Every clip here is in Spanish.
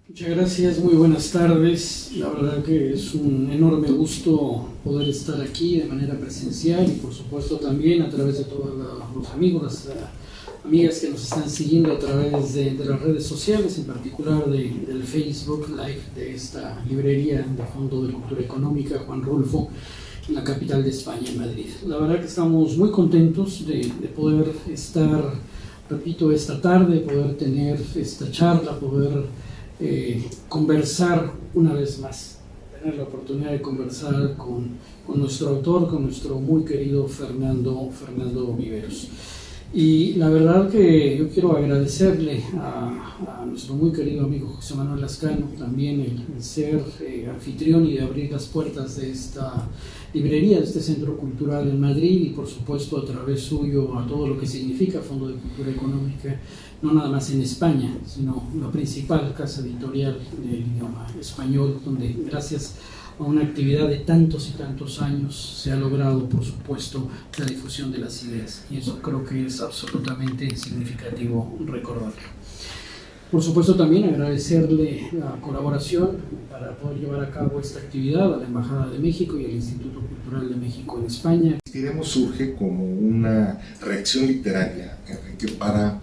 Muchas gracias, muy buenas tardes. La verdad que es un enorme gusto poder estar aquí de manera presencial y por supuesto también a través de todos los amigos, las amigas que nos están siguiendo a través de las redes sociales, en particular del Facebook Live de esta librería de Fondo de Cultura Económica Juan Rulfo, en la capital de España, en Madrid. La verdad que estamos muy contentos de poder estar, repito, esta tarde, poder tener esta charla, poder conversar una vez más, tener la oportunidad de conversar con nuestro autor, con nuestro muy querido Fernando Viveros. Y la verdad que yo quiero agradecerle a nuestro muy querido amigo José Manuel Lascano también el ser anfitrión y de abrir las puertas de esta librería, de este centro cultural en Madrid y por supuesto a través suyo a todo lo que significa Fondo de Cultura Económica, no nada más en España, sino la principal casa editorial del idioma español, donde gracias a una actividad de tantos y tantos años se ha logrado, por supuesto, la difusión de las ideas. Y eso creo que es absolutamente significativo recordarlo. Por supuesto, también agradecerle la colaboración para poder llevar a cabo esta actividad a la Embajada de México y al Instituto Cultural de México en España. Queremos surge como una reacción literaria, Enrique, para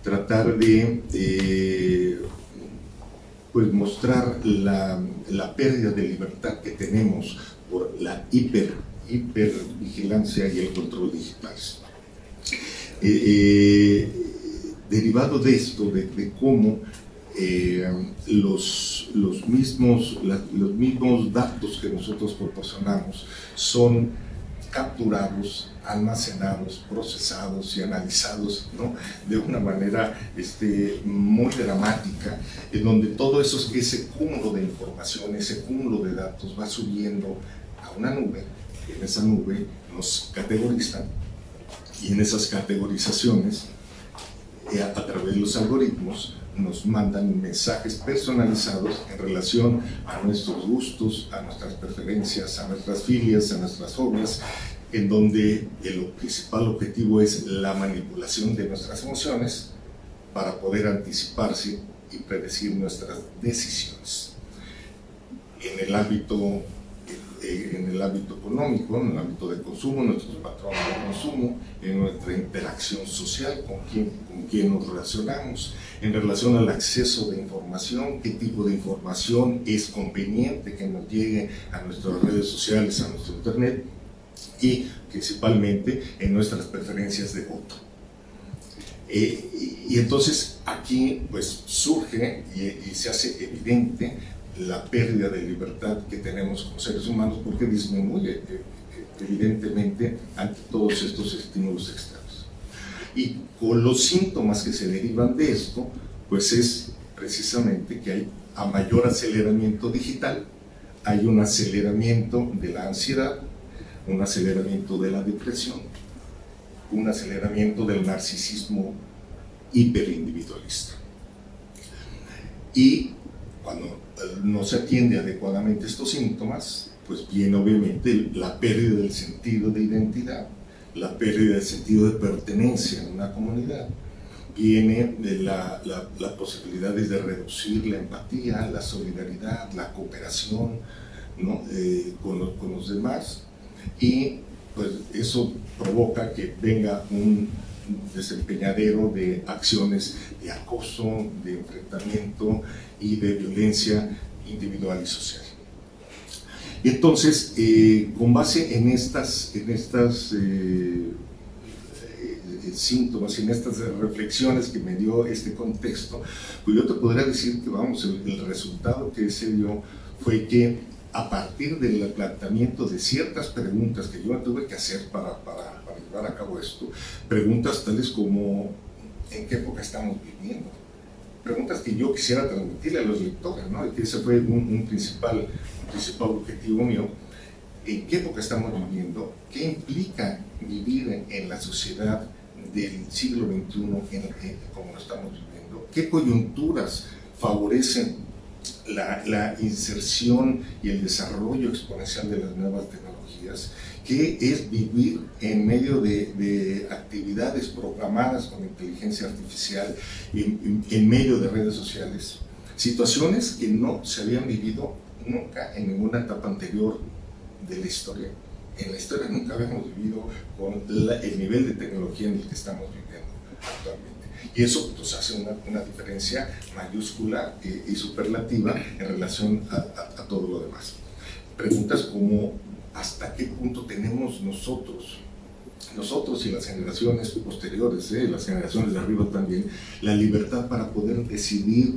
tratar de pues mostrar la pérdida de libertad que tenemos por la hipervigilancia y el control digitales. Derivado de esto, de cómo los mismos datos que nosotros proporcionamos son capturados, almacenados, procesados y analizados, ¿no?, de una manera muy dramática, en donde todo eso, ese cúmulo de información, ese cúmulo de datos va subiendo a una nube. En esa nube nos categorizan y en esas categorizaciones, a través de los algoritmos, nos mandan mensajes personalizados en relación a nuestros gustos, a nuestras preferencias, a nuestras filias, a nuestras fobias, en donde el principal objetivo es la manipulación de nuestras emociones para poder anticiparse y predecir nuestras decisiones. En el ámbito económico, en el ámbito de consumo, nuestros patrones de consumo, en nuestra interacción social, con quién nos relacionamos, en relación al acceso de información, qué tipo de información es conveniente que nos llegue a nuestras redes sociales, a nuestro internet, y principalmente en nuestras preferencias de voto. Y entonces aquí pues surge y se hace evidente la pérdida de libertad que tenemos como seres humanos, porque disminuye evidentemente ante todos estos estímulos externos. Y con los síntomas que se derivan de esto, pues es precisamente que hay a mayor aceleramiento digital, hay un aceleramiento de la ansiedad, un aceleramiento de la depresión, un aceleramiento del narcisismo hiperindividualista. Y cuando no se atiende adecuadamente estos síntomas, pues viene obviamente la pérdida del sentido de identidad, la pérdida del sentido de pertenencia en una comunidad, viene de la posibilidad de reducir la empatía, la solidaridad, la cooperación, ¿no?, con los demás, y pues eso provoca que venga un desempeñadero de acciones de acoso, de enfrentamiento y de violencia individual y social. Y entonces, con base en estas síntomas y en estas reflexiones que me dio este contexto, pues yo te podría decir que, vamos, el resultado que se dio fue que a partir del planteamiento de ciertas preguntas que yo me tuve que hacer para llevar a cabo esto, preguntas tales como ¿en qué época estamos viviendo? Preguntas que yo quisiera transmitirle a los lectores, ¿no? Y que ese fue un principal objetivo mío. ¿En qué época estamos viviendo? ¿Qué implica vivir en la sociedad del siglo XXI como lo estamos viviendo? ¿Qué coyunturas favorecen la inserción y el desarrollo exponencial de las nuevas tecnologías, que es vivir en medio de actividades programadas con inteligencia artificial, en medio de redes sociales, situaciones que no se habían vivido nunca en ninguna etapa anterior de la historia. En la historia nunca habíamos vivido con el nivel de tecnología en el que estamos viviendo actualmente. Y eso pues, hace una diferencia mayúscula y superlativa en relación a todo lo demás. Preguntas como ¿hasta qué punto tenemos nosotros y las generaciones posteriores, las generaciones de arriba también, la libertad para poder decidir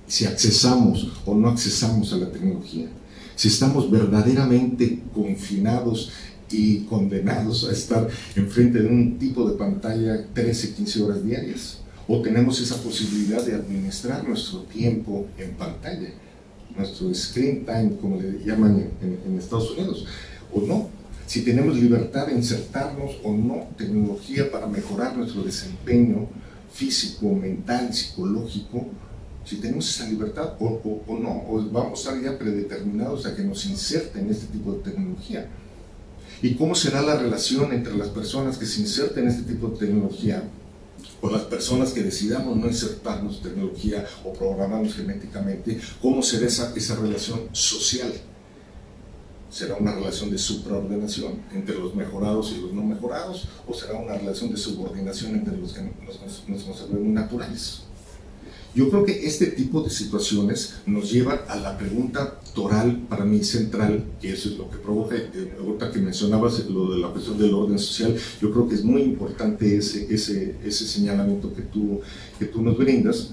si accesamos o no accesamos a la tecnología? Si estamos verdaderamente confinados y condenados a estar enfrente de un tipo de pantalla 13, 15 horas diarias, o tenemos esa posibilidad de administrar nuestro tiempo en pantalla, nuestro screen time, como le llaman en Estados Unidos, o no. Si tenemos libertad de insertarnos o no tecnología para mejorar nuestro desempeño físico, mental, psicológico, si tenemos esa libertad o no, o vamos a estar ya predeterminados a que nos inserten este tipo de tecnología. ¿Y cómo será la relación entre las personas que se inserten en este tipo de tecnología o las personas que decidamos no insertarnos tecnología o programarnos genéticamente? ¿Cómo será esa relación social? ¿Será una relación de supraordenación entre los mejorados y los no mejorados? ¿O será una relación de subordinación entre los que nos conservemos naturales? Yo creo que este tipo de situaciones nos llevan a la pregunta toral, para mí central, que eso es lo que provoca, ahorita que mencionabas lo de la cuestión del orden social, yo creo que es muy importante ese señalamiento que tú nos brindas,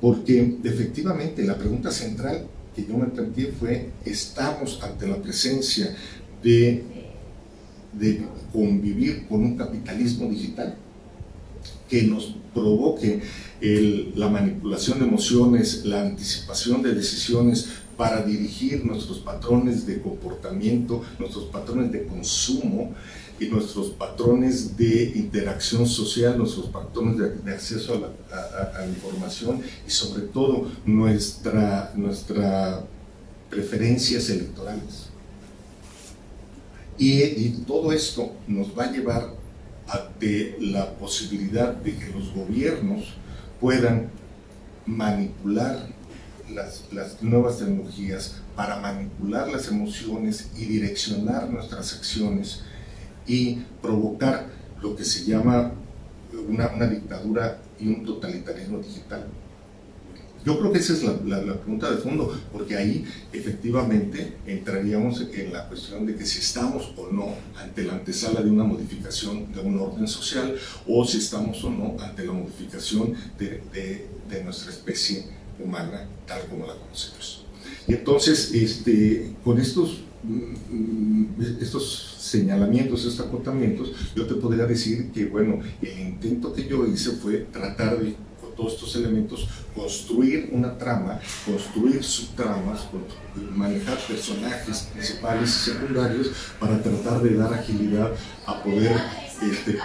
porque efectivamente la pregunta central que yo me planteé fue, ¿estamos ante la presencia de convivir con un capitalismo digital que nos provoque la manipulación de emociones, la anticipación de decisiones para dirigir nuestros patrones de comportamiento, nuestros patrones de consumo y nuestros patrones de interacción social, nuestros patrones de acceso a la información y sobre todo nuestras preferencias electorales? Y todo esto nos va a llevar ante la posibilidad de que los gobiernos puedan manipular las nuevas tecnologías para manipular las emociones y direccionar nuestras acciones y provocar lo que se llama una dictadura y un totalitarismo digital. Yo creo que esa es la pregunta de fondo, porque ahí efectivamente entraríamos en la cuestión de que si estamos o no ante la antesala de una modificación de un orden social, o si estamos o no ante la modificación de nuestra especie humana tal como la conocemos. Y entonces, con estos señalamientos, estos acotamientos, yo te podría decir que, bueno, el intento que yo hice fue tratar de, con todos estos elementos, construir una trama, construir subtramas, manejar personajes principales y secundarios para tratar de dar agilidad a poder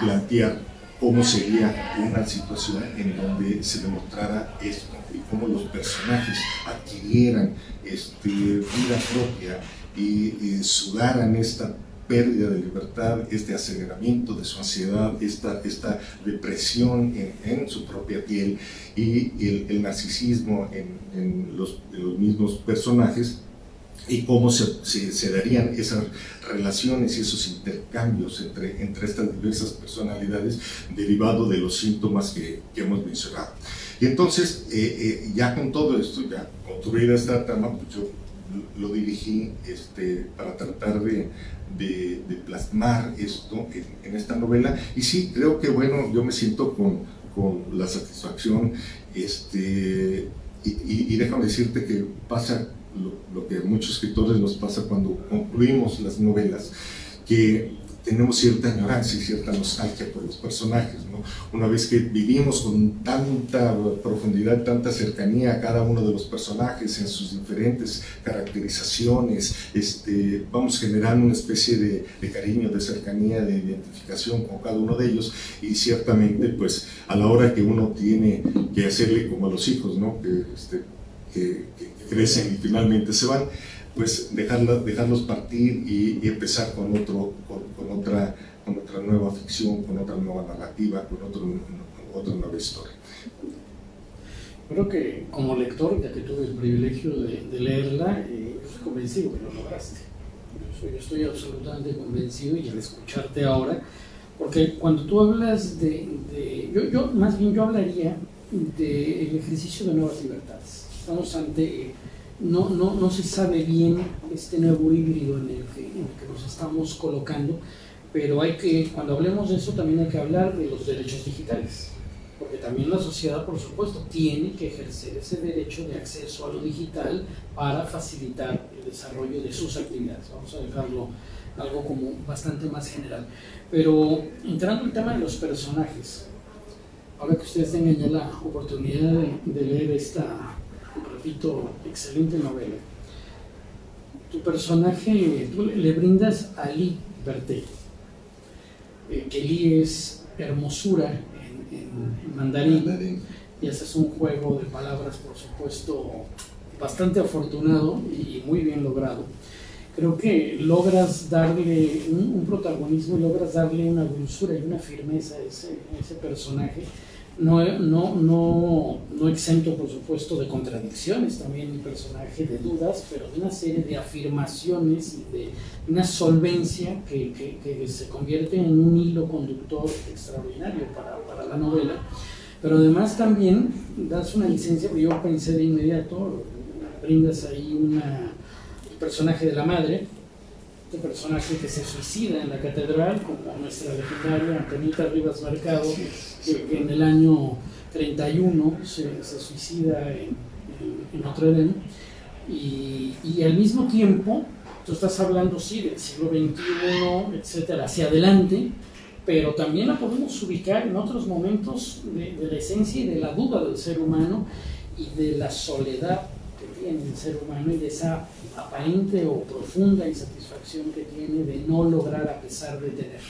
plantear cómo sería una situación en donde se demostrara esto y cómo los personajes adquirieran vida propia y sudaran esta pérdida de libertad, este aceleramiento de su ansiedad, esta depresión en su propia piel y el narcisismo en los mismos personajes, y cómo se darían esas relaciones y esos intercambios entre estas diversas personalidades derivado de los síntomas que hemos mencionado. Y entonces, ya con todo esto, ya construida esta trama, pues yo lo dirigí para tratar de plasmar esto en esta novela. Y sí, creo que, bueno, yo me siento con la satisfacción, y déjame decirte que pasa lo que a muchos escritores nos pasa cuando concluimos las novelas, que tenemos cierta añoranza y cierta nostalgia por los personajes, ¿no? Una vez que vivimos con tanta profundidad, tanta cercanía a cada uno de los personajes en sus diferentes caracterizaciones, vamos generando una especie de cariño, de cercanía, de identificación con cada uno de ellos, y ciertamente pues a la hora que uno tiene que hacerle como a los hijos, ¿no? Que que crecen y finalmente se van, pues dejarlos partir y empezar con otra nueva ficción, con otra nueva narrativa, con otra nueva historia. Creo que como lector, ya que tuve el privilegio de leerla, yo estoy convencido que lo lograste. Yo estoy absolutamente convencido, y al escucharte ahora, porque cuando tú hablas más bien yo hablaría del ejercicio de nuevas libertades. Estamos ante, no se sabe bien este nuevo híbrido en el que nos estamos colocando, pero cuando hablemos de eso también hay que hablar de los derechos digitales, porque también la sociedad, por supuesto, tiene que ejercer ese derecho de acceso a lo digital para facilitar el desarrollo de sus actividades. Vamos a dejarlo algo como bastante más general. Pero entrando en el tema de los personajes, ahora que ustedes tengan ya la oportunidad de leer esta, repito, excelente novela, tu personaje, tú le brindas a Lee Berté, que Lee es hermosura en mandarín, y haces un juego de palabras, por supuesto, bastante afortunado y muy bien logrado. Creo que logras darle un protagonismo, logras darle una dulzura y una firmeza a ese personaje, no exento, por supuesto, de contradicciones, también un personaje de dudas, pero de una serie de afirmaciones y de una solvencia que se convierte en un hilo conductor extraordinario para la novela. Pero además también das una licencia, porque yo pensé de inmediato, brindas ahí el personaje de la madre, este personaje que se suicida en la catedral, como nuestra legendaria Antonita Rivas Mercado, que en el año 31 se suicida en Notre Dame, y al mismo tiempo tú estás hablando, sí, del siglo XXI, etcétera, hacia adelante, pero también la podemos ubicar en otros momentos de la esencia y de la duda del ser humano y de la soledad que tiene el ser humano y de esa aparente o profunda insatisfacción que tiene de no lograr a pesar de tener,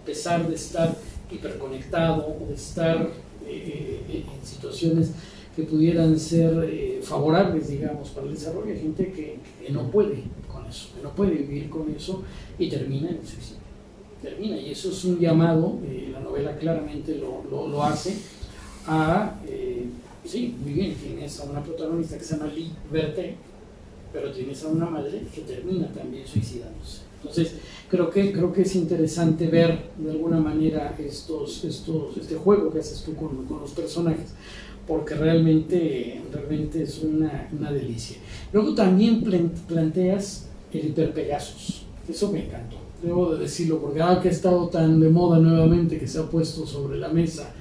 a pesar de estar hiperconectado o de estar en situaciones que pudieran ser favorables, digamos, para el desarrollo. Hay gente que no puede con eso, que no puede vivir con eso y termina en el suicidio. Y eso es un llamado, la novela claramente lo hace, sí, muy bien, tienes a una protagonista que se llama Lee Berté, pero tienes a una madre que termina también suicidándose. Entonces, creo que es interesante ver de alguna manera este juego que haces tú con los personajes, porque realmente es una delicia. Luego también planteas el Hiperpegasus, eso me encantó, debo de decirlo, porque ahora que ha estado tan de moda nuevamente, que se ha puesto sobre la mesa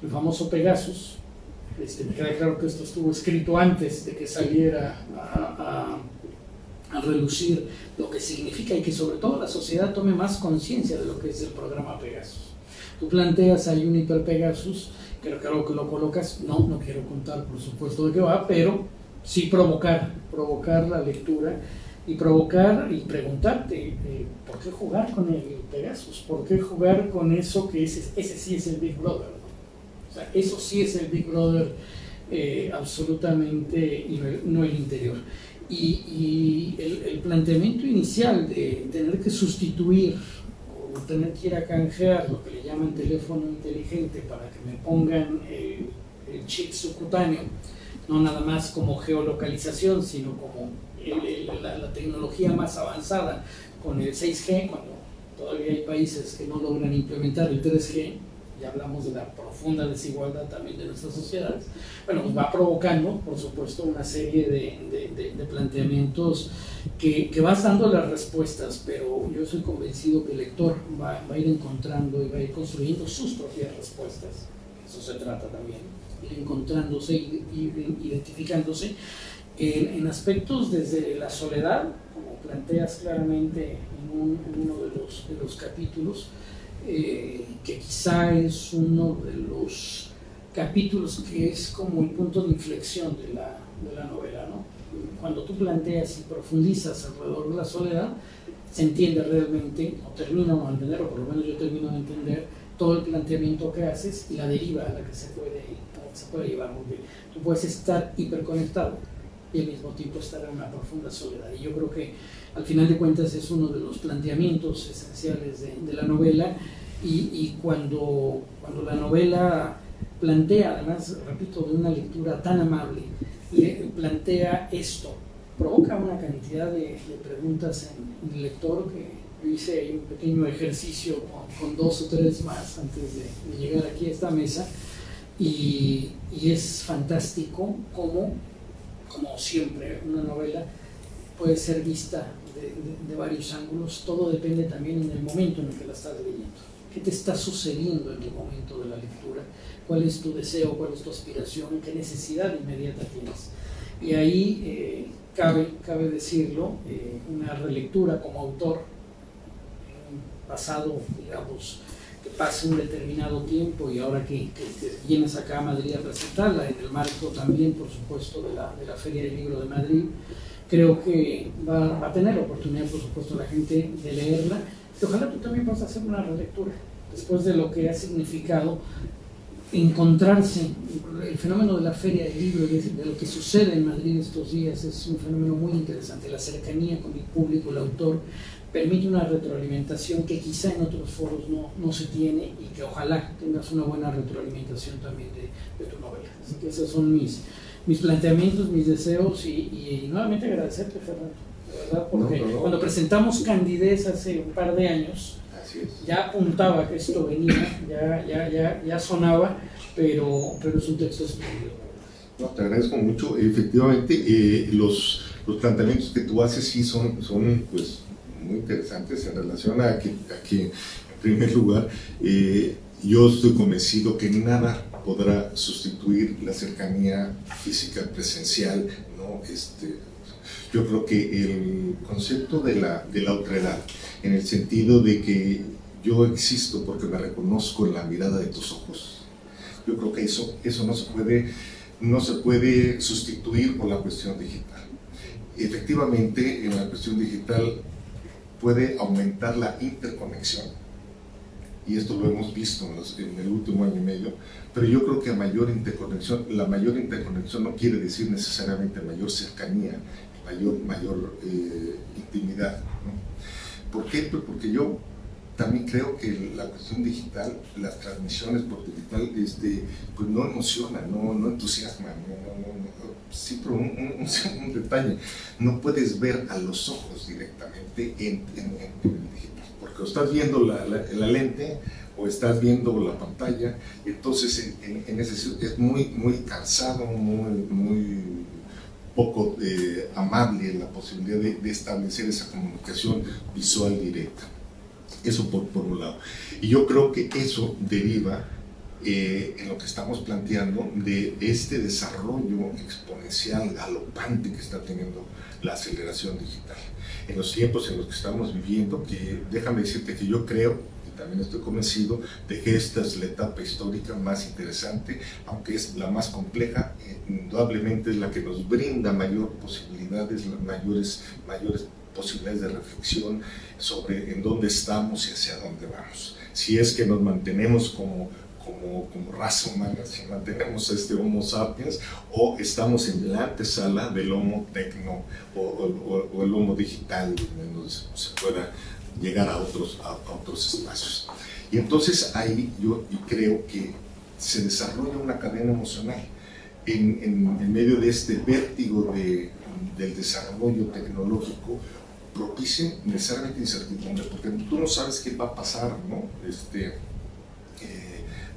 el famoso Pegasus, me queda claro que esto estuvo escrito antes de que saliera a relucir lo que significa, y que sobre todo la sociedad tome más conciencia de lo que es el programa Pegasus. Tú planteas ahí un Hiperpegasus, creo que lo colocas, no quiero contar por supuesto de qué va, pero sí provocar la lectura y provocar y preguntarte ¿por qué jugar con el Pegasus? ¿Por qué jugar con eso que ese sí es el Big Brother? ¿No? O sea, eso sí es el Big Brother absolutamente, y no el interior. Y el planteamiento inicial de tener que sustituir o tener que ir a canjear lo que le llaman teléfono inteligente para que me pongan el chip subcutáneo, no nada más como geolocalización, sino como la tecnología más avanzada con el 6G, cuando todavía hay países que no logran implementar el 3G, ya hablamos de la profunda desigualdad también de nuestras sociedades. Bueno, pues va provocando, por supuesto, una serie de planteamientos que vas dando las respuestas, pero yo soy convencido que el lector va a ir encontrando y va a ir construyendo sus propias respuestas. Eso se trata también, ir encontrándose y identificándose en aspectos desde la soledad, como planteas claramente en uno de los capítulos, que quizá es uno de los capítulos que es como el punto de inflexión de la novela, ¿no? Cuando tú planteas y profundizas alrededor de la soledad, se entiende realmente, o termina de entender, o por lo menos yo termino de entender todo el planteamiento que haces y la deriva a la que se puede llevar, porque tú puedes estar hiperconectado, y al mismo tiempo estar en una profunda soledad. Y yo creo que al final de cuentas es uno de los planteamientos esenciales de la novela, y cuando la novela plantea, además, repito, de una lectura tan amable, plantea esto, provoca una cantidad de preguntas en el lector, que yo hice ahí un pequeño ejercicio con 2 o 3 más antes de llegar aquí a esta mesa, y es fantástico como siempre una novela puede ser vista de varios ángulos. Todo depende también en el momento en el que la estás leyendo. ¿Qué te está sucediendo en el momento de la lectura? ¿Cuál es tu deseo? ¿Cuál es tu aspiración? ¿Qué necesidad inmediata tienes? Y ahí cabe decirlo, una relectura como autor, en un pasado, digamos, que pase un determinado tiempo, y ahora que vienes acá a Madrid a presentarla, en el marco también, por supuesto, de la Feria del Libro de Madrid, creo que va a tener la oportunidad, por supuesto, la gente de leerla. Y ojalá tú también vas a hacer una relectura, después de lo que ha significado encontrarse. El fenómeno de la Feria del Libro, de lo que sucede en Madrid estos días, es un fenómeno muy interesante. La cercanía con el público, el autor, permite una retroalimentación que quizá en otros foros no se tiene, y que ojalá tengas una buena retroalimentación también de tu novela. Así que esos son mis planteamientos, mis deseos, y nuevamente agradecerte, Fernando, de verdad, porque cuando presentamos Candidez hace un par de años, ya apuntaba que esto venía, ya sonaba, pero es un texto espléndido. No, te agradezco mucho. Efectivamente, los planteamientos que tú haces sí son pues, muy interesantes en relación a que en primer lugar, yo estoy convencido que nada podrá sustituir la cercanía física presencial, ¿no? Yo creo que el concepto de la otredad, en el sentido de que yo existo porque me reconozco en la mirada de tus ojos, yo creo que eso no se puede sustituir por la cuestión digital. Efectivamente, en la cuestión digital puede aumentar la interconexión, y esto lo hemos visto en el último año y medio, pero yo creo que la mayor interconexión no quiere decir necesariamente mayor cercanía, mayor intimidad, ¿no? ¿Por qué? Pues porque yo también creo que la cuestión digital, las transmisiones por digital, pues no emocionan, no entusiasman, sí, pero un detalle, no puedes ver a los ojos directamente en el digital, porque o estás viendo la lente o estás viendo la pantalla, entonces en ese sentido es muy cansado, muy poco amable la posibilidad de establecer esa comunicación visual directa. Eso por un lado. Y yo creo que eso deriva en lo que estamos planteando de este desarrollo exponencial, galopante que está teniendo la aceleración digital. En los tiempos en los que estamos viviendo, que déjame decirte que yo creo, y también estoy convencido, de que esta es la etapa histórica más interesante, aunque es la más compleja, indudablemente es la que nos brinda mayores posibilidades posibilidades de reflexión sobre en dónde estamos y hacia dónde vamos. Si es que nos mantenemos como raza humana, si mantenemos Homo sapiens, o estamos en la antesala del Homo tecno o el Homo digital, donde se pueda llegar a otros espacios. Y entonces ahí yo creo que se desarrolla una cadena emocional en medio de este vértigo del desarrollo tecnológico, propicia necesariamente incertidumbre, porque tú no sabes qué va a pasar, ¿no?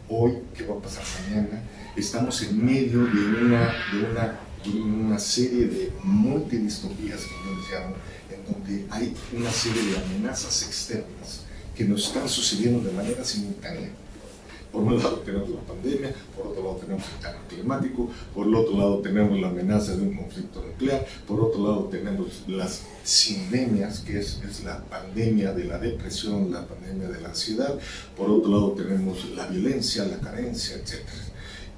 Hoy, qué va a pasar mañana. Estamos en medio de una serie de multidistopías, como yo les llamo, en donde hay una serie de amenazas externas que nos están sucediendo de manera simultánea. Por un lado tenemos la pandemia, por otro lado tenemos el cambio climático, por el otro lado tenemos la amenaza de un conflicto nuclear, por otro lado tenemos las sindemias, que es la pandemia de la depresión, la pandemia de la ansiedad, por otro lado tenemos la violencia, la carencia, etc.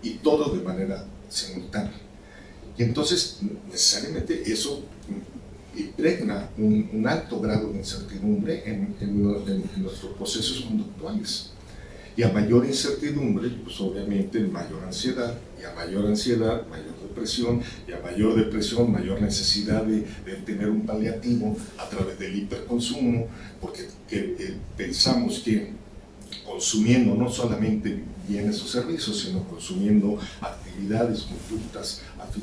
Y todo de manera simultánea. Y entonces, necesariamente eso impregna un alto grado de incertidumbre en nuestros procesos conductuales. Y a mayor incertidumbre, pues obviamente mayor ansiedad, y a mayor ansiedad, mayor depresión, y a mayor depresión, mayor necesidad de tener un paliativo a través del hiperconsumo, porque pensamos que consumiendo no solamente bienes o servicios, sino consumiendo actividades, conductas,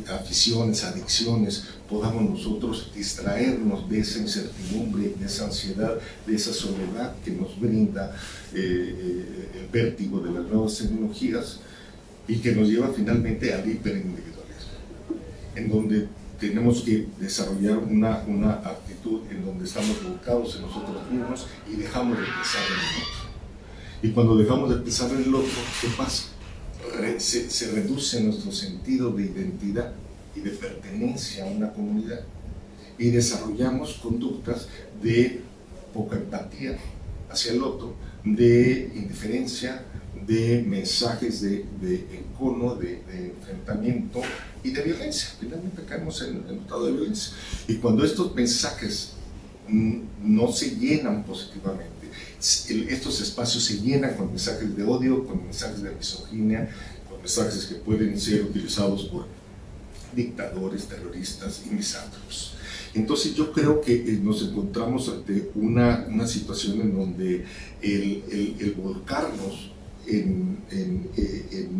aficiones, adicciones, podamos nosotros distraernos de esa incertidumbre, de esa ansiedad, de esa soledad que nos brinda el vértigo de las nuevas tecnologías y que nos lleva finalmente al hiperindividualismo, en donde tenemos que desarrollar una actitud en donde estamos volcados en nosotros mismos y dejamos de pensar en el otro. Y cuando dejamos de pensar en el otro, ¿qué pasa? Se reduce nuestro sentido de identidad y de pertenencia a una comunidad y desarrollamos conductas de poca empatía hacia el otro, de indiferencia, de mensajes de encono, de enfrentamiento y de violencia. Finalmente caemos en el estado de violencia. Y cuando estos mensajes no se llenan positivamente, estos espacios se llenan con mensajes de odio, con mensajes de misoginia, con mensajes que pueden ser utilizados por dictadores, terroristas y misántropos. Entonces yo creo que nos encontramos ante una situación en donde el volcarnos en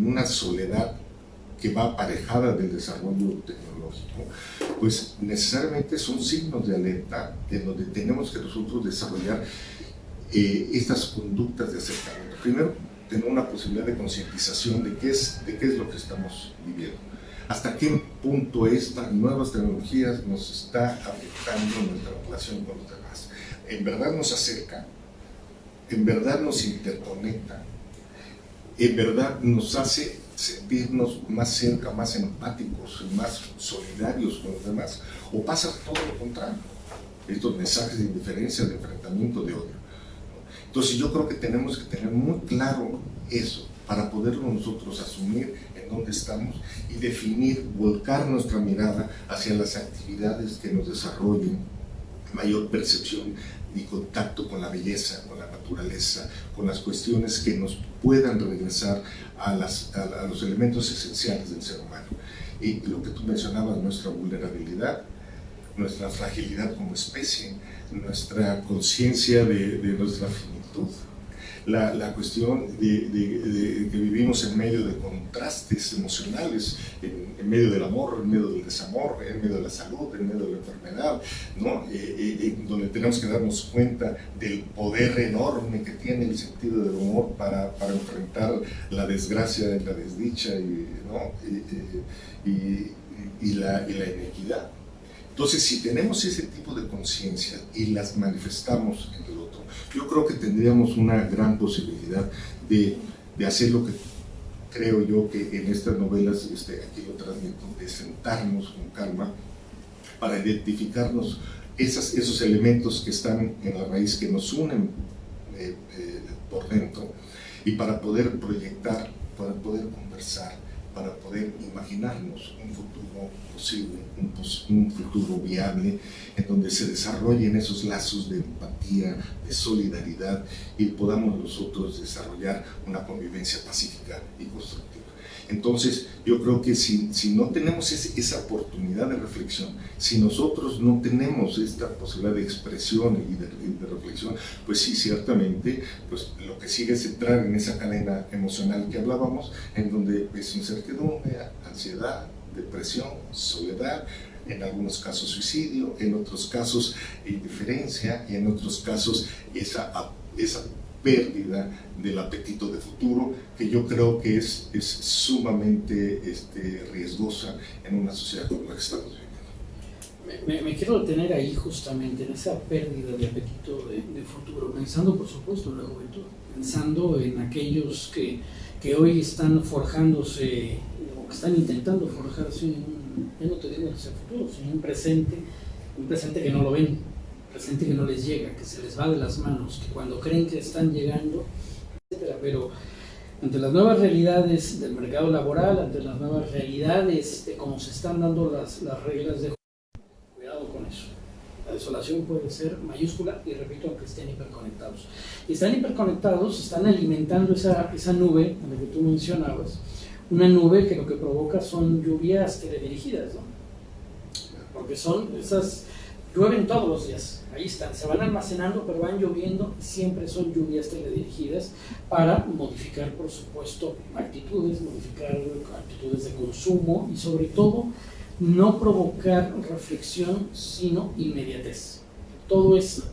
una soledad que va aparejada del desarrollo tecnológico, pues necesariamente son signos de alerta en donde tenemos que nosotros desarrollar estas conductas de acercamiento. Primero, tener una posibilidad de concientización de qué es lo que estamos viviendo. Hasta qué punto estas nuevas tecnologías nos está afectando nuestra relación con los demás. En verdad nos acerca, en verdad nos interconecta, en verdad nos hace sentirnos más cerca, más empáticos, más solidarios con los demás, o pasa todo lo contrario, estos mensajes de indiferencia, de enfrentamiento, de odio. Entonces yo creo que tenemos que tener muy claro eso para poderlo nosotros asumir en dónde estamos y definir, volcar nuestra mirada hacia las actividades que nos desarrollen mayor percepción y contacto con la belleza, con la naturaleza, con las cuestiones que nos puedan regresar a los elementos esenciales del ser humano. Y lo que tú mencionabas, nuestra vulnerabilidad, nuestra fragilidad como especie, nuestra conciencia de nuestra finitud, la cuestión de que vivimos en medio de contrastes emocionales, en medio del amor, en medio del desamor, en medio de la salud, en medio de la enfermedad, ¿no? Donde tenemos que darnos cuenta del poder enorme que tiene el sentido del humor para enfrentar la desgracia, la desdicha ¿no? y la inequidad. Entonces, si tenemos ese tipo de conciencia y las manifestamos en el otro, yo creo que tendríamos una gran posibilidad de hacer lo que creo yo que en estas novelas, aquí lo transmito, de sentarnos con calma para identificarnos esos elementos que están en la raíz, que nos unen por dentro, y para poder proyectar, para poder conversar, para poder imaginarnos un futuro posible, un futuro viable, en donde se desarrollen esos lazos de empatía, de solidaridad, y podamos nosotros desarrollar una convivencia pacífica y constructiva. Entonces, yo creo que si no tenemos esa oportunidad de reflexión, si nosotros no tenemos esta posibilidad de expresión y de reflexión, pues sí, ciertamente, pues lo que sigue es entrar en esa cadena emocional que hablábamos, en donde es incertidumbre, ansiedad, depresión, soledad, en algunos casos suicidio, en otros casos indiferencia, y en otros casos esa pérdida del apetito de futuro, que yo creo que es sumamente riesgosa en una sociedad como la que estamos viviendo. Me quiero detener ahí justamente, en esa pérdida de apetito de futuro, pensando por supuesto en la juventud, pensando en aquellos que hoy están forjándose, o que están intentando forjarse, ya no te digo hacia el futuro, sino un presente que no lo ven, presente que no les llega, que se les va de las manos, que cuando creen que están llegando, etcétera. Pero ante las nuevas realidades del mercado laboral, ante las nuevas realidades de cómo se están dando las reglas de juego, cuidado con eso. La desolación puede ser mayúscula, y repito, aunque estén hiperconectados. Y están hiperconectados, están alimentando esa nube a la que tú mencionabas, una nube que lo que provoca son lluvias teledirigidas, ¿no? Porque son esas, llueven todos los días, ahí están, se van almacenando, pero van lloviendo, siempre son lluvias teledirigidas para modificar, por supuesto, modificar actitudes de consumo y sobre todo no provocar reflexión, sino inmediatez. Todo es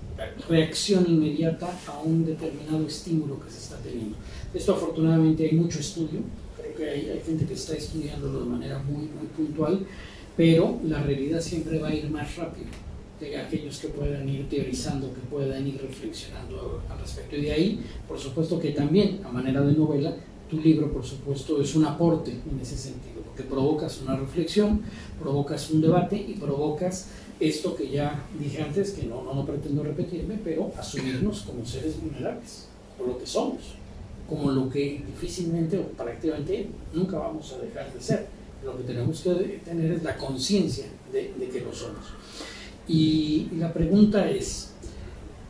reacción inmediata a un determinado estímulo que se está teniendo. Esto afortunadamente hay mucho estudio, creo que hay gente que está estudiándolo de manera muy puntual, pero la realidad siempre va a ir más rápido de aquellos que puedan ir teorizando, que puedan ir reflexionando al respecto. Y de ahí, por supuesto que también, a manera de novela, tu libro, por supuesto, es un aporte en ese sentido, porque provocas una reflexión, provocas un debate y provocas esto que ya dije antes, que no pretendo repetirme, pero asumirnos como seres vulnerables, por lo que somos, como lo que difícilmente o prácticamente nunca vamos a dejar de ser. Lo que tenemos que tener es la conciencia de que lo somos. Y la pregunta es,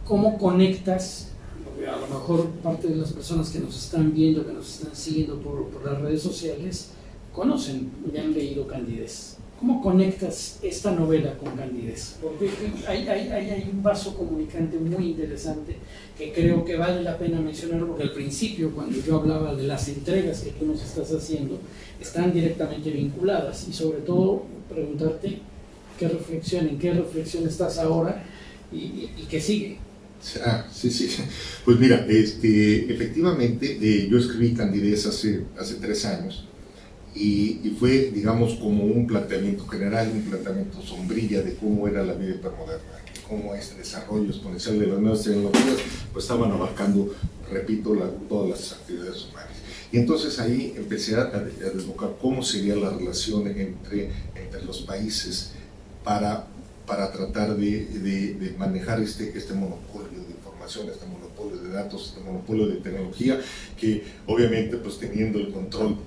¿cómo conectas? Porque a lo mejor parte de las personas que nos están viendo, que nos están siguiendo por las redes sociales, conocen y han leído Candidez. ¿Cómo conectas esta novela con Candidez? Porque hay un vaso comunicante muy interesante que creo que vale la pena mencionar, porque al principio, cuando yo hablaba de las entregas que tú nos estás haciendo, están directamente vinculadas, y sobre todo preguntarte en qué reflexión estás ahora y qué sigue. Sí. Pues mira, efectivamente yo escribí Candidez hace 3 años. Y fue, digamos, como un planteamiento general, un planteamiento sombrilla de cómo era la vida hipermoderna, cómo este desarrollo exponencial de las nuevas tecnologías pues estaban abarcando, repito, todas las actividades humanas. Y entonces ahí empecé a desbocar cómo sería la relación entre los países para tratar de manejar este monopolio de información, este monopolio de datos, este monopolio de tecnología, que obviamente pues teniendo el control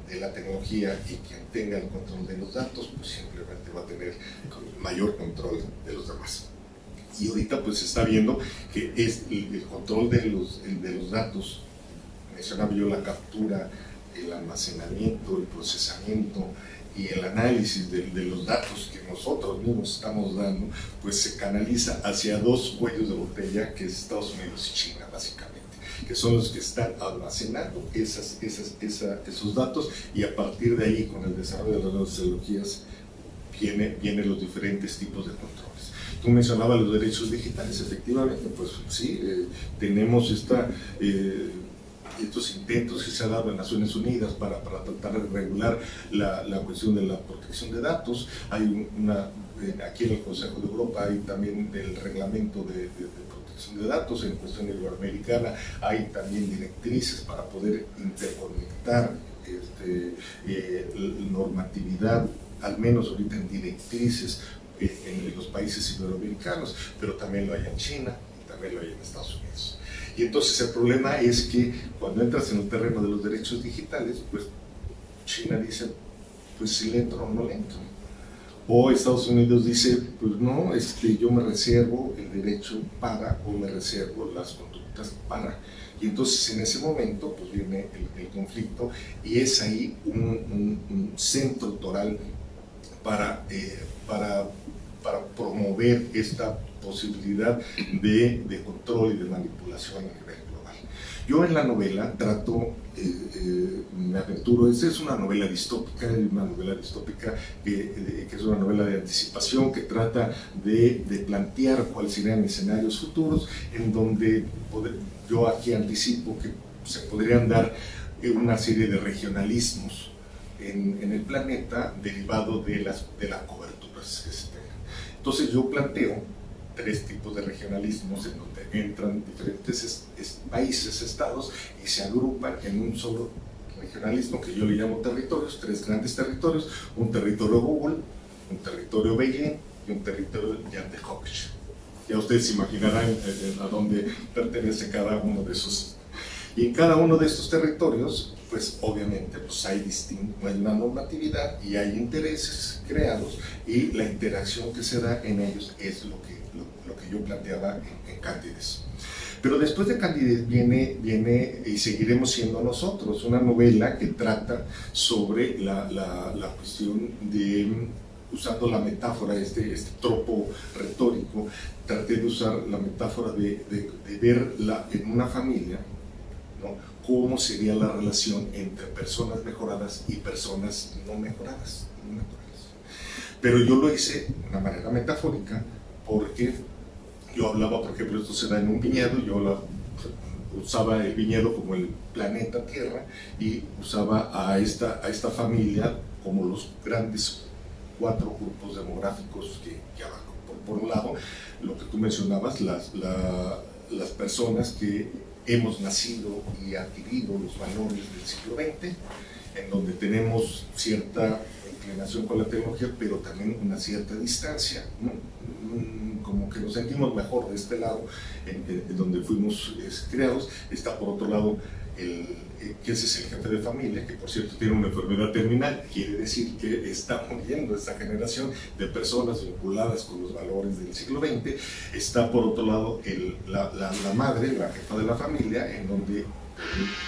de la tecnología y quien tenga el control de los datos, pues simplemente va a tener mayor control de los demás. Y ahorita pues se está viendo que es el control de los datos, mencionaba yo la captura, el almacenamiento, el procesamiento y el análisis de los datos que nosotros mismos estamos dando, pues se canaliza hacia 2 cuellos de botella, que es Estados Unidos y China, básicamente, que son los que están almacenando esos datos, y a partir de ahí, con el desarrollo de las nuevas tecnologías, vienen los diferentes tipos de controles. Tú mencionabas los derechos digitales, efectivamente, pues sí, tenemos estos intentos que se han dado en Naciones Unidas para tratar de regular la cuestión de la protección de datos. Hay aquí en el Consejo de Europa hay también el reglamento de protección de datos. En cuestión iberoamericana hay también directrices para poder interconectar normatividad, al menos ahorita en directrices en los países iberoamericanos, pero también lo hay en China y también lo hay en Estados Unidos. Y entonces el problema es que cuando entras en el terreno de los derechos digitales, pues China dice, pues si le entro o no le entro. O Estados Unidos dice, pues no, yo me reservo el derecho para, o me reservo las conductas para. Y entonces en ese momento pues viene el conflicto, y es ahí un centro toral para promover esta posibilidad de control y de manipulación a nivel global. Yo en la novela trato, me aventuro, esta es una novela distópica que es una novela de anticipación, que trata de plantear cuáles serían escenarios futuros, en donde yo aquí anticipo que se podrían dar una serie de regionalismos en el planeta derivado de las coberturas que se tengan. Entonces yo planteo 3 tipos de regionalismos en donde entran diferentes países, estados, y se agrupan en un solo regionalismo que yo le llamo territorios, 3 grandes territorios: un territorio Google, un territorio Beijing y un territorio Jan de Hopich. Ya ustedes imaginarán a dónde pertenece cada uno de esos. Y en cada uno de estos territorios, pues obviamente pues hay una normatividad y hay intereses creados, y la interacción que se da en ellos es lo lo que yo planteaba en Cándides. Pero después de Cándides viene y seguiremos siendo nosotros, una novela que trata sobre la cuestión de, usando la metáfora, este tropo retórico, traté de usar la metáfora de verla en una familia, ¿no? Cómo sería la relación entre personas mejoradas y personas no mejoradas. Pero yo lo hice de una manera metafórica porque yo hablaba, por ejemplo, esto se da en un viñedo, yo usaba el viñedo como el planeta Tierra y usaba a esta familia como los grandes 4 grupos demográficos que abajo. Por un lado, lo que tú mencionabas, las personas que hemos nacido y adquirido los valores del siglo XX, en donde tenemos cierta inclinación con la tecnología, pero también una cierta distancia, ¿no? Como que nos sentimos mejor de este lado, en donde fuimos creados. Está por otro lado que ese es el jefe de familia, que por cierto tiene una enfermedad terminal, quiere decir que está muriendo esta generación de personas vinculadas con los valores del siglo XX. Está por otro lado la madre, la jefa de la familia, en donde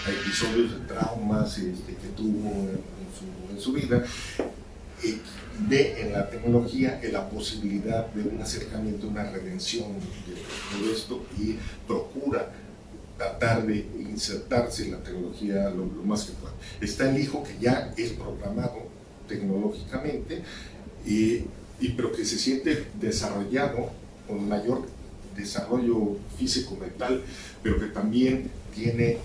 hay episodios de traumas que tuvo en su vida. Ve en la tecnología la posibilidad de un acercamiento, una redención de todo esto, y procura tratar de insertarse en la tecnología lo más que pueda. Está el hijo, que ya es programado tecnológicamente, pero que se siente desarrollado, con mayor desarrollo físico-mental, pero que también tiene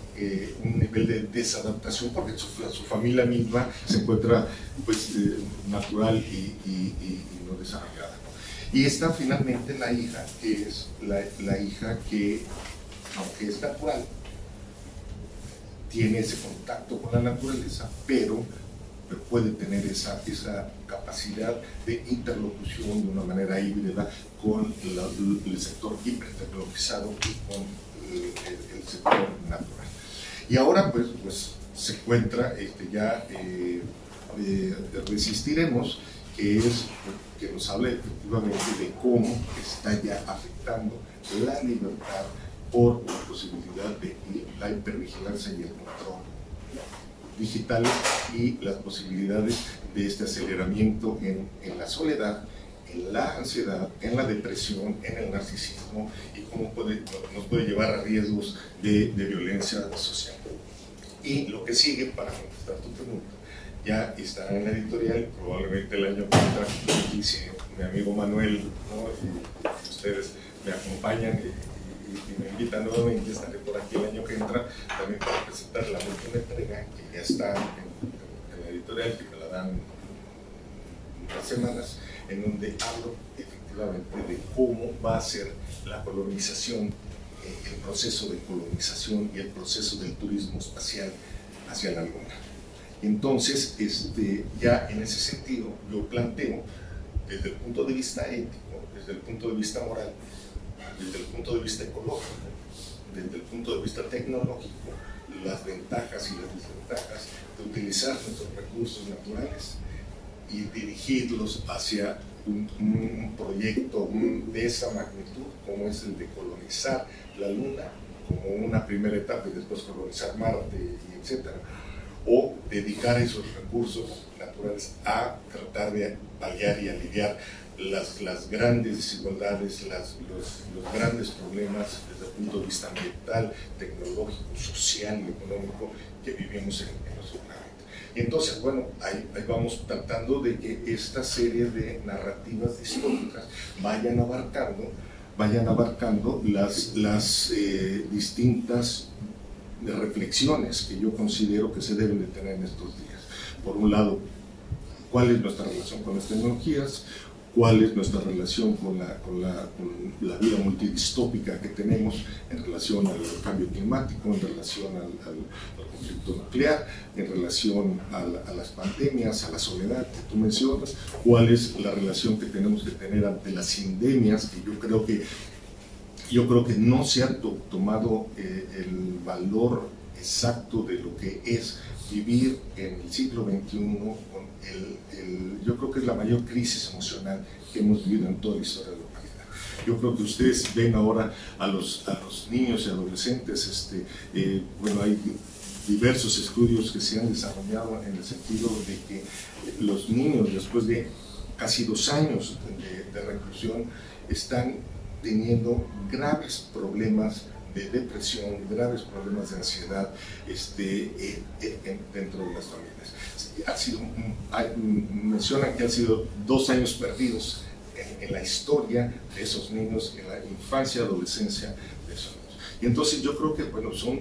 un nivel de desadaptación porque su familia misma se encuentra pues, natural y no desarrollada, ¿no? Y está finalmente la hija, que es la hija que, aunque es natural, tiene ese contacto con la naturaleza, pero puede tener esa capacidad de interlocución de una manera híbrida con el sector hipertecnologizado y con el sector natural. Y ahora pues se encuentra ya Resistiremos, que nos habla efectivamente de cómo está ya afectando la libertad por la posibilidad de la hipervigilancia y el control digitales y las posibilidades de este aceleramiento en la soledad, en la ansiedad, en la depresión, en el narcisismo, y cómo nos puede llevar a riesgos de violencia social. Y lo que sigue, para contestar tu pregunta, ya está en la editorial, probablemente el año que entra, y si mi amigo Manuel, ¿no?, y ustedes me acompañan y me invitan nuevamente, estaré por aquí el año que entra también para presentar la última entrega, que ya está en la editorial, que me la dan unas semanas, en donde hablo efectivamente de cómo va a ser la colonización, el proceso de colonización y el proceso del turismo espacial hacia la Luna. Entonces, ya en ese sentido, yo planteo desde el punto de vista ético, desde el punto de vista moral, desde el punto de vista ecológico, desde el punto de vista tecnológico, las ventajas y las desventajas de utilizar nuestros recursos naturales y dirigirlos hacia un proyecto de esa magnitud, como es el de colonizar la Luna, como una primera etapa, y después colonizar Marte, y etcétera, o dedicar esos recursos naturales a tratar de paliar y aliviar las grandes desigualdades, los grandes problemas desde el punto de vista ambiental, tecnológico, social y económico que vivimos en nuestro planeta. Y entonces, bueno, ahí vamos tratando de que esta serie de narrativas distópicas vayan abarcando las distintas reflexiones que yo considero que se deben de tener en estos días. Por un lado, ¿cuál es nuestra relación con las tecnologías? ¿Cuál es nuestra relación con la vida multidistópica que tenemos en relación al cambio climático, en relación al conflicto nuclear, en relación a las pandemias, a la soledad que tú mencionas? ¿Cuál es la relación que tenemos que tener ante las endemias, que yo creo que no se ha tomado el valor exacto de lo que es vivir en el siglo XXI con yo creo que es la mayor crisis emocional que hemos vivido en toda la historia de la humanidad. Yo creo que ustedes ven ahora a los niños y adolescentes, bueno, hay diversos estudios que se han desarrollado en el sentido de que los niños, después de casi 2 años de reclusión, están teniendo graves problemas de depresión, graves problemas de ansiedad dentro de las familias. Mencionan que han sido 2 años perdidos en la historia de esos niños, en la infancia, adolescencia de esos niños. Y entonces yo creo que bueno, son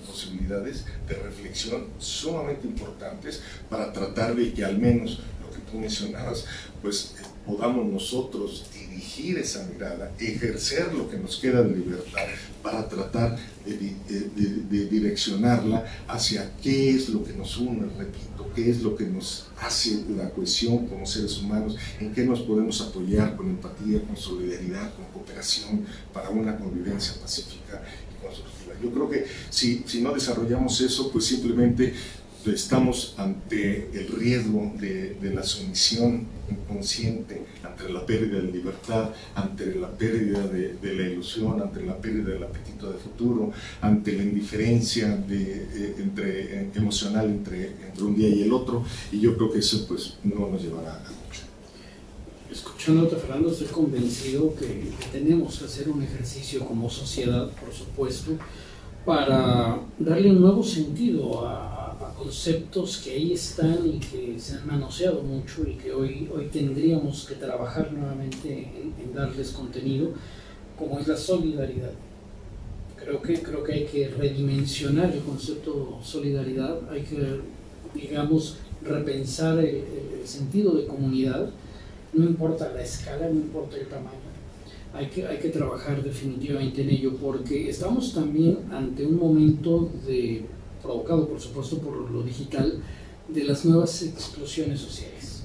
posibilidades de reflexión sumamente importantes para tratar de que al menos lo que tú mencionabas, pues podamos nosotros dirigir esa mirada, ejercer lo que nos queda de libertad para tratar de direccionarla hacia qué es lo que nos une, repito, qué es lo que nos hace la cohesión como seres humanos, en qué nos podemos apoyar con empatía, con solidaridad, con cooperación para una convivencia pacífica y constructiva. Yo creo que si no desarrollamos eso, pues simplemente estamos ante el riesgo de la sumisión inconsciente, ante la pérdida de libertad, ante la pérdida de la ilusión, ante la pérdida del apetito de futuro, ante la indiferencia emocional entre un día y el otro, y yo creo que eso pues no nos llevará a mucho. Escuchándote, Fernando, estoy convencido que tenemos que hacer un ejercicio como sociedad, por supuesto, para darle un nuevo sentido a conceptos que ahí están y que se han manoseado mucho y que hoy tendríamos que trabajar nuevamente en darles contenido, como es la solidaridad. Creo que hay que redimensionar el concepto de solidaridad, hay que, digamos, repensar el sentido de comunidad, no importa la escala, no importa el tamaño. Hay que trabajar definitivamente en ello, porque estamos también ante un momento provocado por supuesto por lo digital, de las nuevas exclusiones sociales.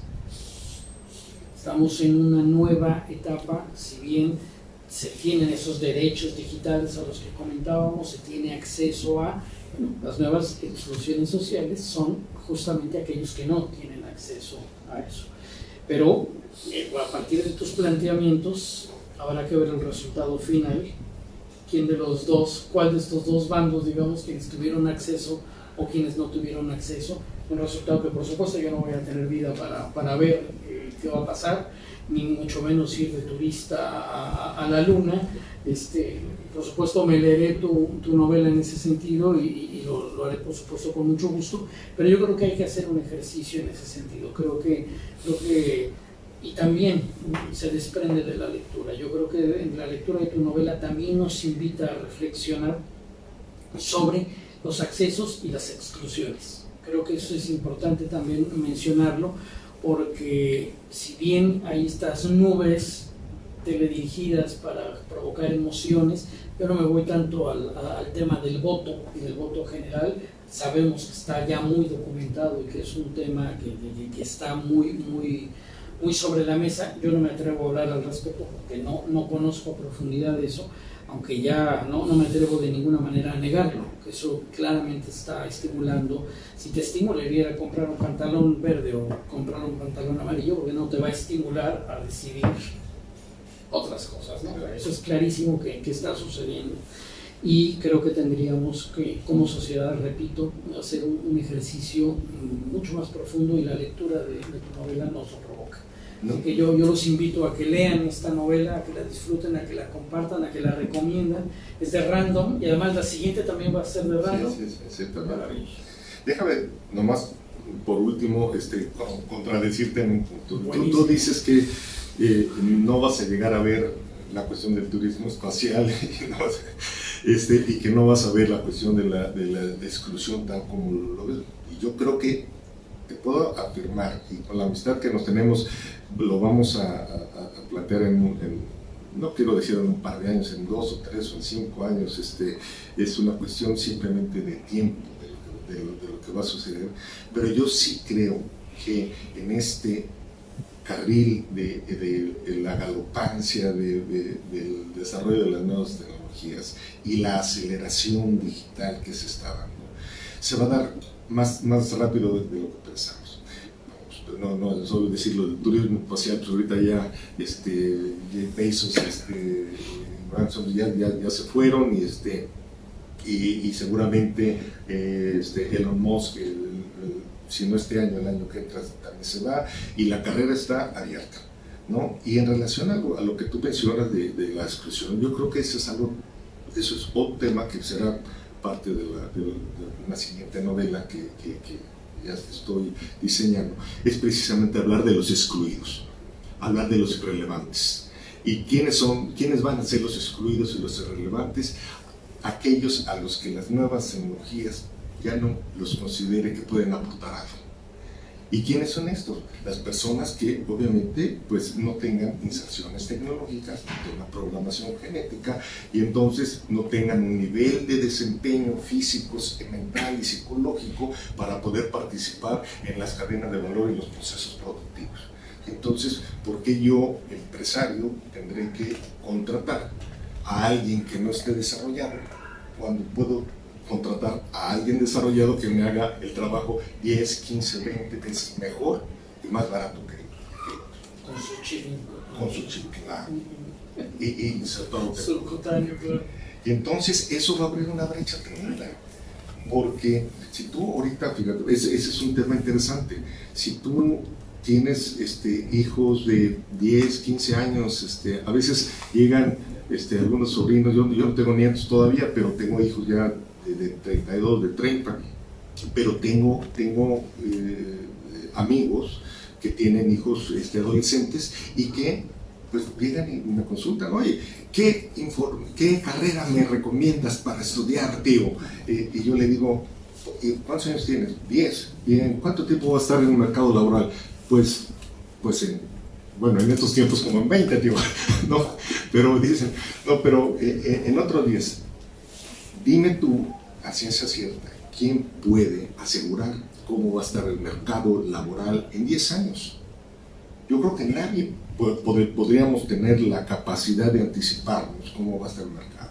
Estamos en una nueva etapa, si bien se tienen esos derechos digitales a los que comentábamos, se tiene acceso a, las nuevas exclusiones sociales son justamente aquellos que no tienen acceso a eso. Pero a partir de tus planteamientos habrá que ver el resultado final. ¿Quién de los dos, cuál de estos dos bandos, digamos, quienes tuvieron acceso o quienes no tuvieron acceso? Un resultado que por supuesto yo no voy a tener vida para ver qué va a pasar, ni mucho menos ir de turista a la luna. Por supuesto me leeré tu novela en ese sentido y lo haré por supuesto con mucho gusto, pero yo creo que hay que hacer un ejercicio en ese sentido. Creo que y también se desprende de la lectura. Yo creo que en la lectura de tu novela también nos invita a reflexionar sobre los accesos y las exclusiones. Creo que eso es importante también mencionarlo, porque si bien hay estas nubes teledirigidas para provocar emociones, yo no me voy tanto al tema del voto y del voto general. Sabemos que está ya muy documentado y que es un tema que está muy sobre la mesa. Yo no me atrevo a hablar al respecto porque no conozco a profundidad eso, aunque ya no me atrevo de ninguna manera a negarlo, que eso claramente está estimulando. Si te estimularía a comprar un pantalón verde o comprar un pantalón amarillo, porque no te va a estimular a decidir otras cosas, ¿no? Eso es clarísimo que está sucediendo. Y creo que tendríamos que, como sociedad, repito, hacer un ejercicio mucho más profundo, y la lectura de tu novela nos lo provoca. Así que yo los invito a que lean esta novela, a que la disfruten, a que la compartan, a que la recomiendan. Es de Random, y además la siguiente también va a ser de Random. Sí, también. Déjame nomás, por último, contradecirte en un punto. Tú dices que no vas a llegar a ver la cuestión del turismo espacial y que no vas a ver la cuestión de la exclusión tal como lo ves. Y yo creo que te puedo afirmar, y con la amistad que nos tenemos, lo vamos a plantear no quiero decir en un par de años, en 2 o 3 o en 5 años, es una cuestión simplemente de tiempo, de lo que va a suceder. Pero yo sí creo que en este carril de la galopancia del desarrollo de las nuevas tecnologías y la aceleración digital que se está dando, se va a dar más rápido de lo que pensamos. no solo decirlo del turismo espacial, pues ahorita ya Jeff Bezos, Branson ya se fueron y seguramente Elon Musk, si no este año, el año que entra también se va, y la carrera está abierta, ¿no? Y en relación a lo que tú mencionas de la exclusión, yo creo que eso es otro tema que será parte de una siguiente novela que ya estoy diseñando, es precisamente hablar de los excluidos, hablar de los irrelevantes. ¿Y quiénes van a ser los excluidos y los irrelevantes? Aquellos a los que las nuevas tecnologías ya no los considere que pueden aportar algo. ¿Y quiénes son estos? Las personas que obviamente pues no tengan inserciones tecnológicas, no tengan programación genética y entonces no tengan un nivel de desempeño físico, mental y psicológico para poder participar en las cadenas de valor y los procesos productivos. Entonces, ¿por qué yo, empresario, tendré que contratar a alguien que no esté desarrollado cuando puedo contratar a alguien desarrollado que me haga el trabajo 10, 15, 20 veces mejor y más barato que con su chip? Con su chip, claro. Y todo. Subcutáneo, claro. Y entonces eso va a abrir una brecha tremenda. Porque si tú ahorita, fíjate, ese es un tema interesante. Si tú tienes hijos de 10, 15 años, a veces llegan algunos sobrinos, yo no tengo nietos todavía, pero tengo hijos ya de 32, de 30, pero tengo amigos que tienen hijos adolescentes y que pues llegan y me consultan, oye, ¿qué carrera me recomiendas para estudiar, tío? Y yo le digo, ¿cuántos años tienes? 10. Bien, ¿cuánto tiempo va a estar en el mercado laboral? Pues en estos tiempos como en 20, tío, ¿no? Pero dicen, no, pero en otros 10. Dime tú, a ciencia cierta, ¿quién puede asegurar cómo va a estar el mercado laboral en 10 años? Yo creo que nadie podríamos tener la capacidad de anticiparnos cómo va a estar el mercado,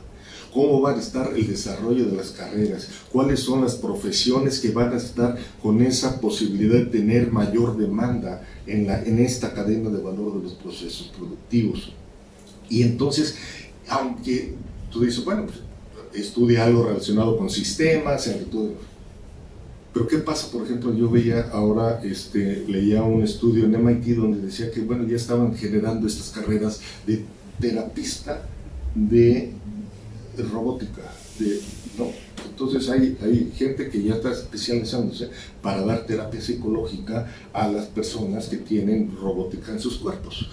cómo va a estar el desarrollo de las carreras, cuáles son las profesiones que van a estar con esa posibilidad de tener mayor demanda en esta cadena de valor de los procesos productivos. Y entonces, aunque tú dices, bueno, pues, estudia algo relacionado con sistemas, pero ¿qué pasa? Por ejemplo, yo veía ahora, leía un estudio en MIT donde decía que, bueno, ya estaban generando estas carreras de terapista de robótica, ¿no? Entonces hay gente que ya está especializándose para dar terapia psicológica a las personas que tienen robótica en sus cuerpos,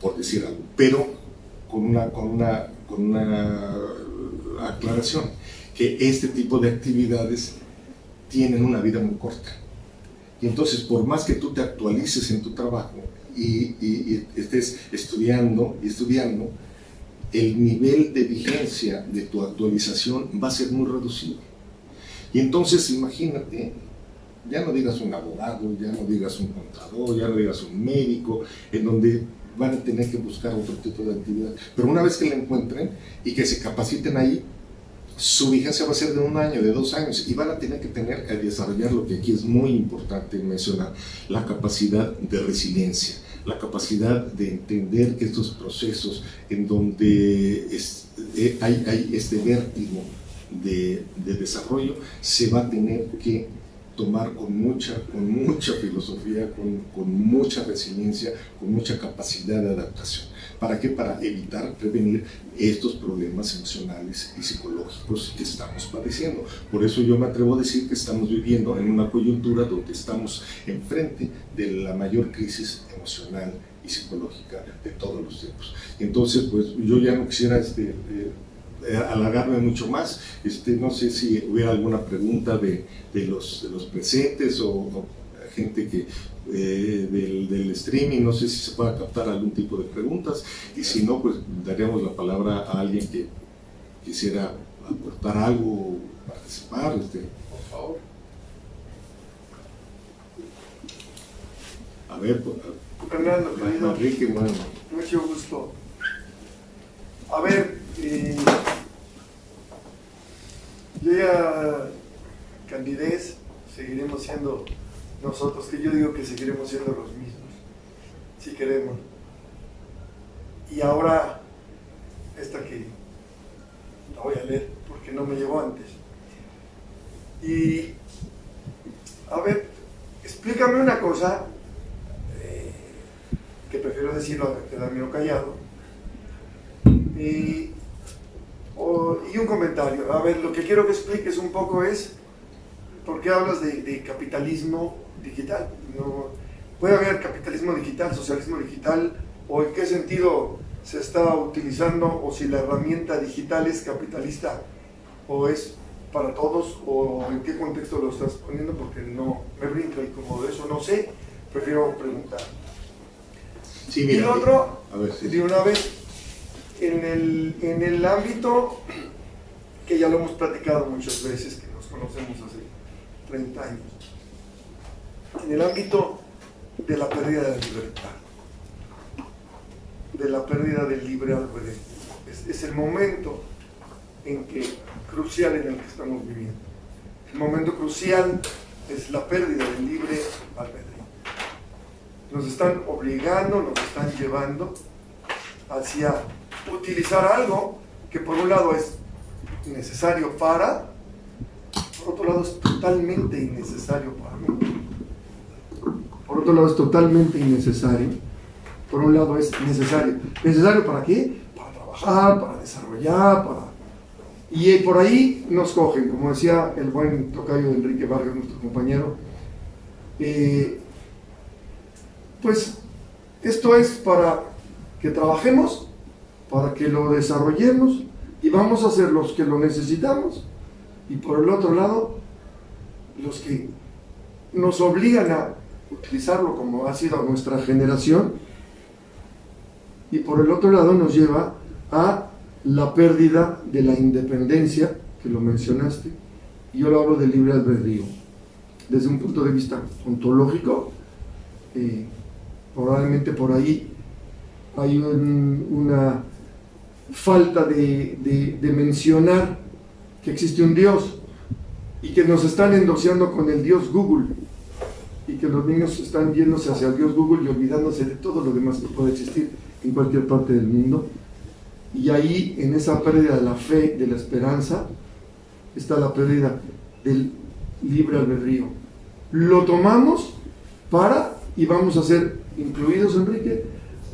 por decir algo, pero con una aclaración, que este tipo de actividades tienen una vida muy corta. Y entonces, por más que tú te actualices en tu trabajo y estés estudiando, el nivel de vigencia de tu actualización va a ser muy reducido. Y entonces, imagínate, ya no digas un abogado, ya no digas un contador, ya no digas un médico, en donde van a tener que buscar otro tipo de actividad. Pero una vez que la encuentren y que se capaciten ahí, su vigencia va a ser de 1 año, de 2 años, y van a tener que desarrollar lo que aquí es muy importante mencionar, la capacidad de resiliencia, la capacidad de entender que estos procesos en donde hay este vértigo de desarrollo se va a tener que tomar con mucha filosofía, con mucha resiliencia, con mucha capacidad de adaptación. ¿Para qué? Para evitar, prevenir estos problemas emocionales y psicológicos que estamos padeciendo. Por eso yo me atrevo a decir que estamos viviendo en una coyuntura donde estamos enfrente de la mayor crisis emocional y psicológica de todos los tiempos. Entonces, pues yo ya no quisiera alargarme mucho más. No sé si hubiera alguna pregunta de los presentes o gente que del streaming, no sé si se pueda captar algún tipo de preguntas, y si no, pues daríamos la palabra a alguien que quisiera aportar algo, participar. Por favor. A ver, Fernando, querido. Enrique, bueno. Mucho gusto. A ver, yo ya candidez, seguiremos siendo nosotros, que yo digo que seguiremos siendo los mismos, si queremos. Y ahora, esta que la voy a leer porque no me llegó antes. Y, a ver, explícame una cosa, que prefiero decirlo a quedarme callado, y un comentario. A ver, lo que quiero que expliques un poco es por qué hablas de capitalismo digital. No, ¿puede haber capitalismo digital, socialismo digital, o en qué sentido se está utilizando, o si la herramienta digital es capitalista o es para todos, o en qué contexto lo estás poniendo? Porque no me brinca y como de eso no sé, prefiero preguntar. Sí, mira, y lo otro, a ver, sí. de una vez, en el ámbito que ya lo hemos platicado muchas veces, que nos conocemos hace 30 años, en el ámbito de la pérdida de la libertad, de la pérdida del libre albedrío. Es el momento crucial en el que estamos viviendo. El momento crucial es la pérdida del libre albedrío. Nos están obligando, nos están llevando hacia utilizar algo que por un lado es necesario para, por otro lado es totalmente innecesario para mí. Por otro lado es totalmente innecesario. Por un lado es necesario. ¿Necesario para qué? Para trabajar, para desarrollar, Y por ahí nos cogen, como decía el buen tocayo de Enrique Vargas, nuestro compañero. Pues esto es para que trabajemos, para que lo desarrollemos, y vamos a ser los que lo necesitamos, y por el otro lado, los que nos obligan a utilizarlo como ha sido nuestra generación, y por el otro lado nos lleva a la pérdida de la independencia, que lo mencionaste, y yo lo hablo del libre albedrío. Desde un punto de vista ontológico, probablemente por ahí hay una falta de mencionar que existe un Dios, y que nos están endoseando con el Dios Google, y que los niños están yéndose hacia el Dios Google y olvidándose de todo lo demás que puede existir en cualquier parte del mundo. Y ahí, en esa pérdida de la fe, de la esperanza, está la pérdida del libre albedrío. Lo tomamos y vamos a ser incluidos, Enrique,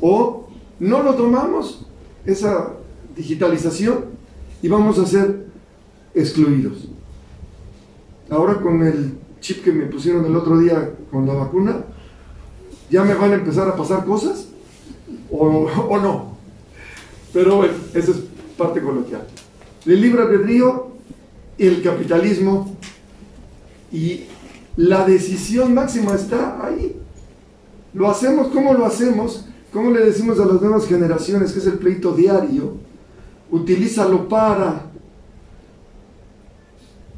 o no lo tomamos, esa digitalización, y vamos a ser excluidos. Ahora, con el chip que me pusieron el otro día con la vacuna, ¿ya me van a empezar a pasar cosas? ¿O no? Pero bueno, eso es parte coloquial. El libre albedrío, el capitalismo, y la decisión máxima está ahí. Lo hacemos, ¿cómo lo hacemos? ¿Cómo le decimos a las nuevas generaciones, que es el pleito diario? Utilízalo para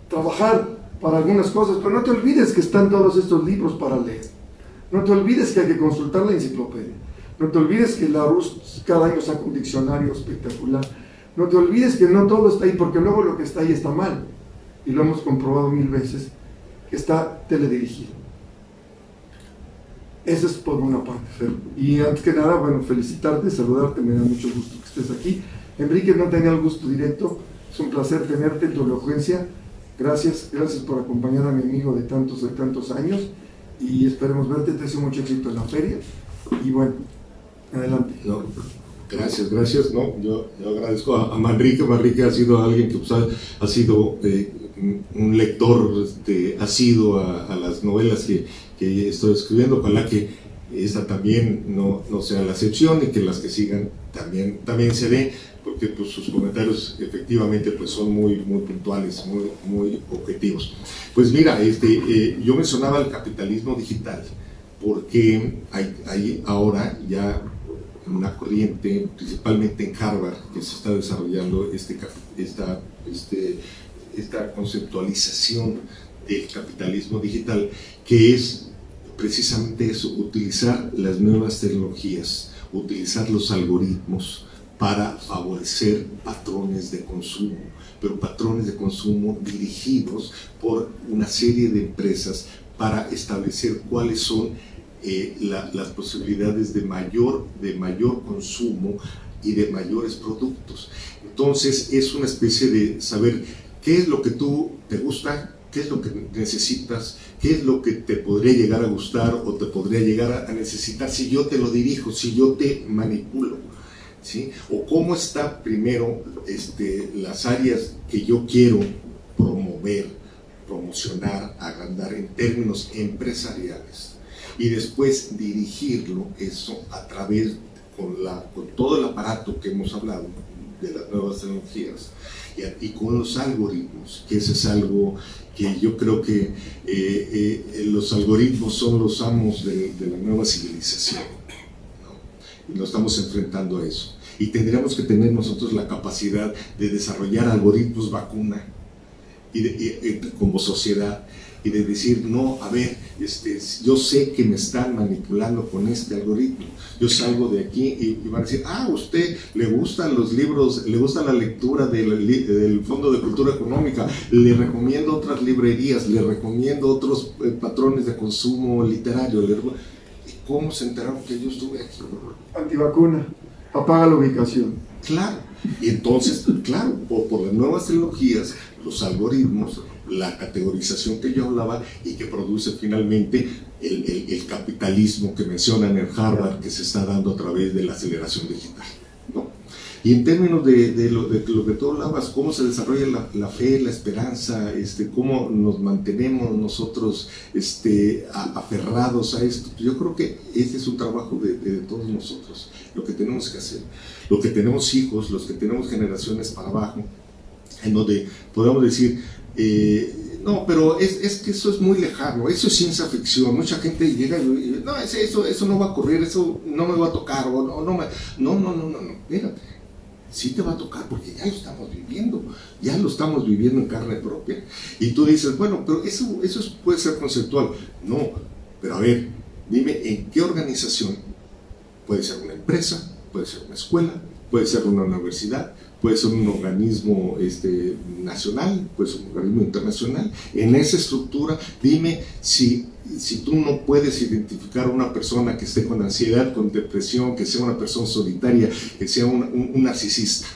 trabajar, para algunas cosas, pero no te olvides que están todos estos libros para leer. No te olvides que hay que consultar la enciclopedia. No te olvides que la RUS cada año saca un diccionario espectacular. No te olvides que no todo está ahí, porque luego lo que está ahí está mal. Y lo hemos comprobado 1000 veces, que está teledirigido. Eso es por una parte, Fer. Y antes que nada, bueno, felicitarte, saludarte, me da mucho gusto que estés aquí. Enrique, no tenía el gusto directo, es un placer tenerte en tu elocuencia. Gracias por acompañar a mi amigo de tantos años, y esperemos verte. Te deseo mucho éxito en la feria, y bueno, adelante. No, gracias, no, yo agradezco a Manrique. Manrique ha sido alguien que pues, ha sido un lector asiduo a las novelas que estoy escribiendo. Ojalá que esta también no sea la excepción, y que las que sigan también se dé, porque pues, sus comentarios efectivamente pues, son muy puntuales, muy objetivos. Pues mira, yo mencionaba el capitalismo digital porque hay ahora ya una corriente, principalmente en Harvard, que se está desarrollando esta conceptualización del capitalismo digital, que es precisamente eso: utilizar las nuevas tecnologías, utilizar los algoritmos para favorecer patrones de consumo, pero patrones de consumo dirigidos por una serie de empresas para establecer cuáles son las posibilidades de mayor consumo y de mayores productos. Entonces es una especie de saber qué es lo que tú te gusta, qué es lo que necesitas, qué es lo que te podría llegar a gustar o te podría llegar a necesitar si yo te lo dirijo, si yo te manipulo, ¿sí? O cómo está primero las áreas que yo quiero promover, promocionar, agrandar en términos empresariales, y después dirigirlo eso a través con todo el aparato que hemos hablado de las nuevas tecnologías y con los algoritmos, que eso es algo que yo creo que los algoritmos son los amos de la nueva civilización, ¿no? Y nos estamos enfrentando a eso. Y tendríamos que tener nosotros la capacidad de desarrollar algoritmos vacuna como sociedad, y de decir, no, a ver, yo sé que me están manipulando con este algoritmo, yo salgo de aquí y van a decir, a usted le gustan los libros, le gusta la lectura del Fondo de Cultura Económica, le recomiendo otras librerías, le recomiendo otros patrones de consumo literario. ¿Cómo se enteraron que yo estuve aquí? Antivacuna, apaga la ubicación. Claro, y entonces, claro, por las nuevas tecnologías, los algoritmos, la categorización que yo hablaba y que produce finalmente el capitalismo que mencionan en Harvard, que se está dando a través de la aceleración digital, ¿no? Y en términos de lo que tú hablabas, cómo se desarrolla la fe, la esperanza, cómo nos mantenemos nosotros aferrados a esto, yo creo que este es un trabajo de todos nosotros, lo que tenemos que hacer, lo que tenemos hijos, los que tenemos generaciones para abajo, en donde podamos decir, no, pero es que eso es muy lejano, eso es ciencia ficción. Mucha gente llega y no, eso no va a ocurrir, eso no me va a tocar, o no, espérate, sí te va a tocar porque ya lo estamos viviendo en carne propia. Y tú dices, bueno, pero eso puede ser conceptual. No, pero a ver, dime, ¿en qué organización? Puede ser una empresa, puede ser una escuela, puede ser una universidad, puede ser un organismo nacional, puede ser un organismo internacional. En esa estructura, dime si tú no puedes identificar a una persona que esté con ansiedad, con depresión, que sea una persona solitaria, que sea un narcisista.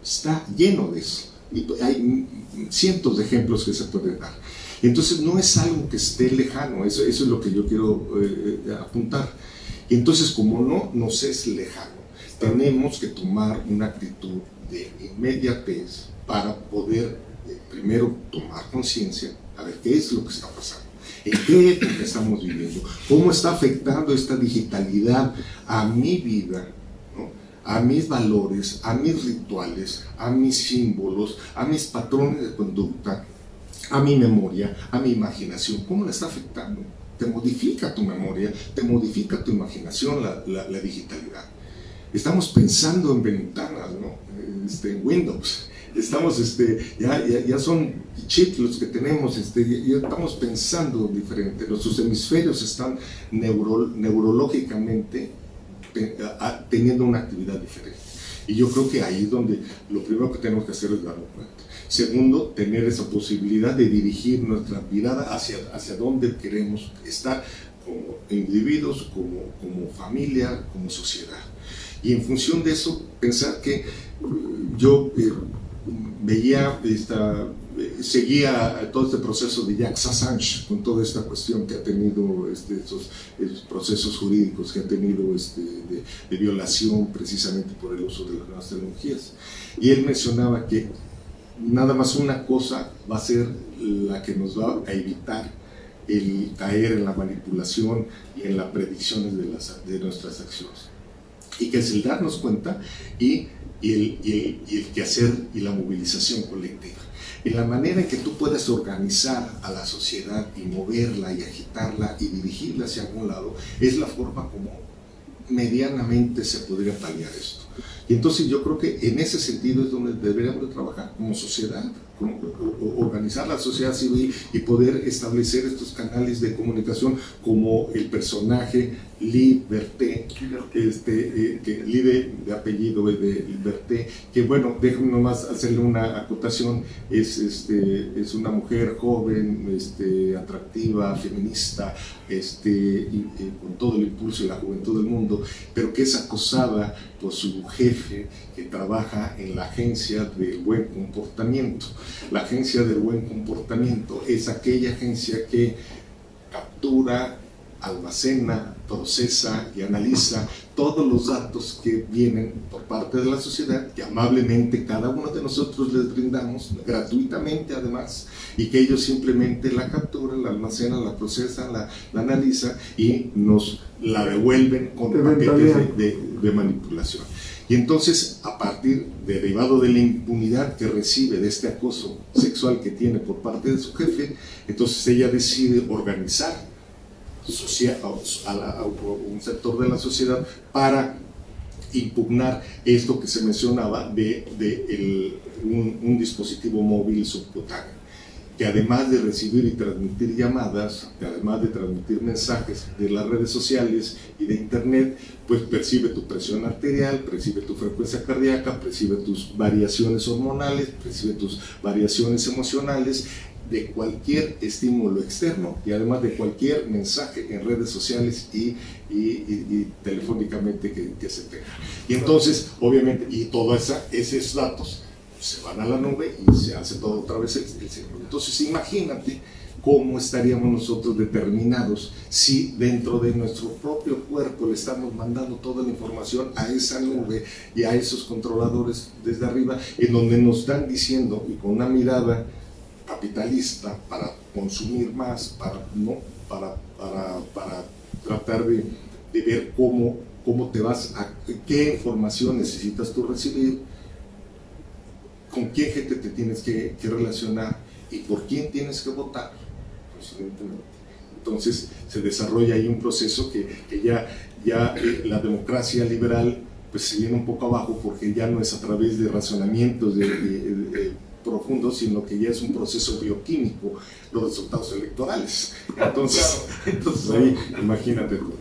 Está lleno de eso. Y hay cientos de ejemplos que se pueden dar. Entonces no es algo que esté lejano, eso es lo que yo quiero apuntar. Y entonces, como no nos es lejano, tenemos que tomar una actitud de inmediatez para poder primero tomar conciencia, a ver qué es lo que está pasando, en qué época estamos viviendo, cómo está afectando esta digitalidad a mi vida, ¿no? A mis valores, a mis rituales, a mis símbolos, a mis patrones de conducta, a mi memoria, a mi imaginación. ¿Cómo la está afectando? Te modifica tu memoria, te modifica tu imaginación la digitalidad. Estamos pensando en ventanas, ¿no? En Windows. Estamos, ya son chips los que tenemos, ya estamos pensando diferente. Nuestros hemisferios están neurológicamente teniendo una actividad diferente. Y yo creo que ahí es donde lo primero que tenemos que hacer es darnos cuenta. Segundo, tener esa posibilidad de dirigir nuestra mirada hacia dónde queremos estar como individuos, como familia, como sociedad. Y en función de eso, pensar que yo seguía todo este proceso de Jacques Assange, con toda esta cuestión que ha tenido, esos procesos jurídicos que ha tenido de violación precisamente por el uso de las nuevas tecnologías. Y él mencionaba que nada más una cosa va a ser la que nos va a evitar el caer en la manipulación y en las predicciones de nuestras acciones. Y que es el darnos cuenta y el quehacer y la movilización colectiva. En la manera en que tú puedes organizar a la sociedad y moverla y agitarla y dirigirla hacia algún lado, es la forma como medianamente se podría paliar esto. Y entonces yo creo que en ese sentido es donde deberíamos de trabajar como sociedad, como organizar la sociedad civil y poder establecer estos canales de comunicación como el personaje Liberté, que Libe de apellido es de Liberté, que bueno, déjenme nomás hacerle una acotación, es una mujer joven, atractiva, feminista, y con todo el impulso de la juventud del mundo, pero que es acosada por su jefe que trabaja en la Agencia del Buen Comportamiento. La Agencia del Buen Comportamiento es aquella agencia que captura, almacena, procesa y analiza todos los datos que vienen por parte de la sociedad, que amablemente cada uno de nosotros les brindamos, gratuitamente además, y que ellos simplemente la capturan, la almacenan, la procesan, la analizan y nos la devuelven con paquetes de manipulación. Y entonces, a partir, derivado de la impunidad que recibe de este acoso sexual que tiene por parte de su jefe, entonces ella decide organizar a un sector de la sociedad para impugnar esto que se mencionaba de un dispositivo móvil subcutáneo, que además de recibir y transmitir llamadas, que además de transmitir mensajes de las redes sociales y de internet, pues percibe tu presión arterial, percibe tu frecuencia cardíaca, percibe tus variaciones hormonales, percibe tus variaciones emocionales, de cualquier estímulo externo y además de cualquier mensaje en redes sociales y telefónicamente que se tenga. Y entonces, obviamente, y todos esos datos se van a la nube y se hace todo otra vez el círculo. Entonces, imagínate cómo estaríamos nosotros determinados si dentro de nuestro propio cuerpo le estamos mandando toda la información a esa nube y a esos controladores desde arriba, en donde nos están diciendo, y con una mirada capitalista, para consumir más, para tratar de ver cómo te vas a, qué información necesitas tú recibir, con qué gente te tienes que relacionar y por quién tienes que votar, evidentemente. Entonces se desarrolla ahí un proceso que ya la democracia liberal pues se viene un poco abajo, porque ya no es a través de razonamientos profundo, sino que ya es un proceso bioquímico, los resultados electorales. Entonces ahí, imagínate tú.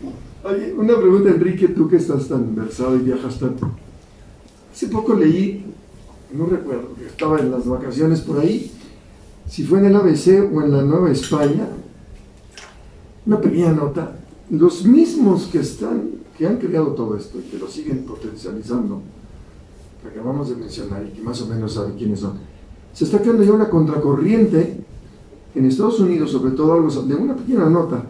Oye, una pregunta, Enrique, tú que estás tan versado y viajas tanto. Hace poco leí, no recuerdo, estaba en las vacaciones por ahí, si fue en el ABC o en la Nueva España, una pequeña nota, los mismos que han creado todo esto y que lo siguen potencializando, que acabamos de mencionar y que más o menos saben quiénes son, se está creando ya una contracorriente en Estados Unidos, sobre todo algo de una pequeña nota.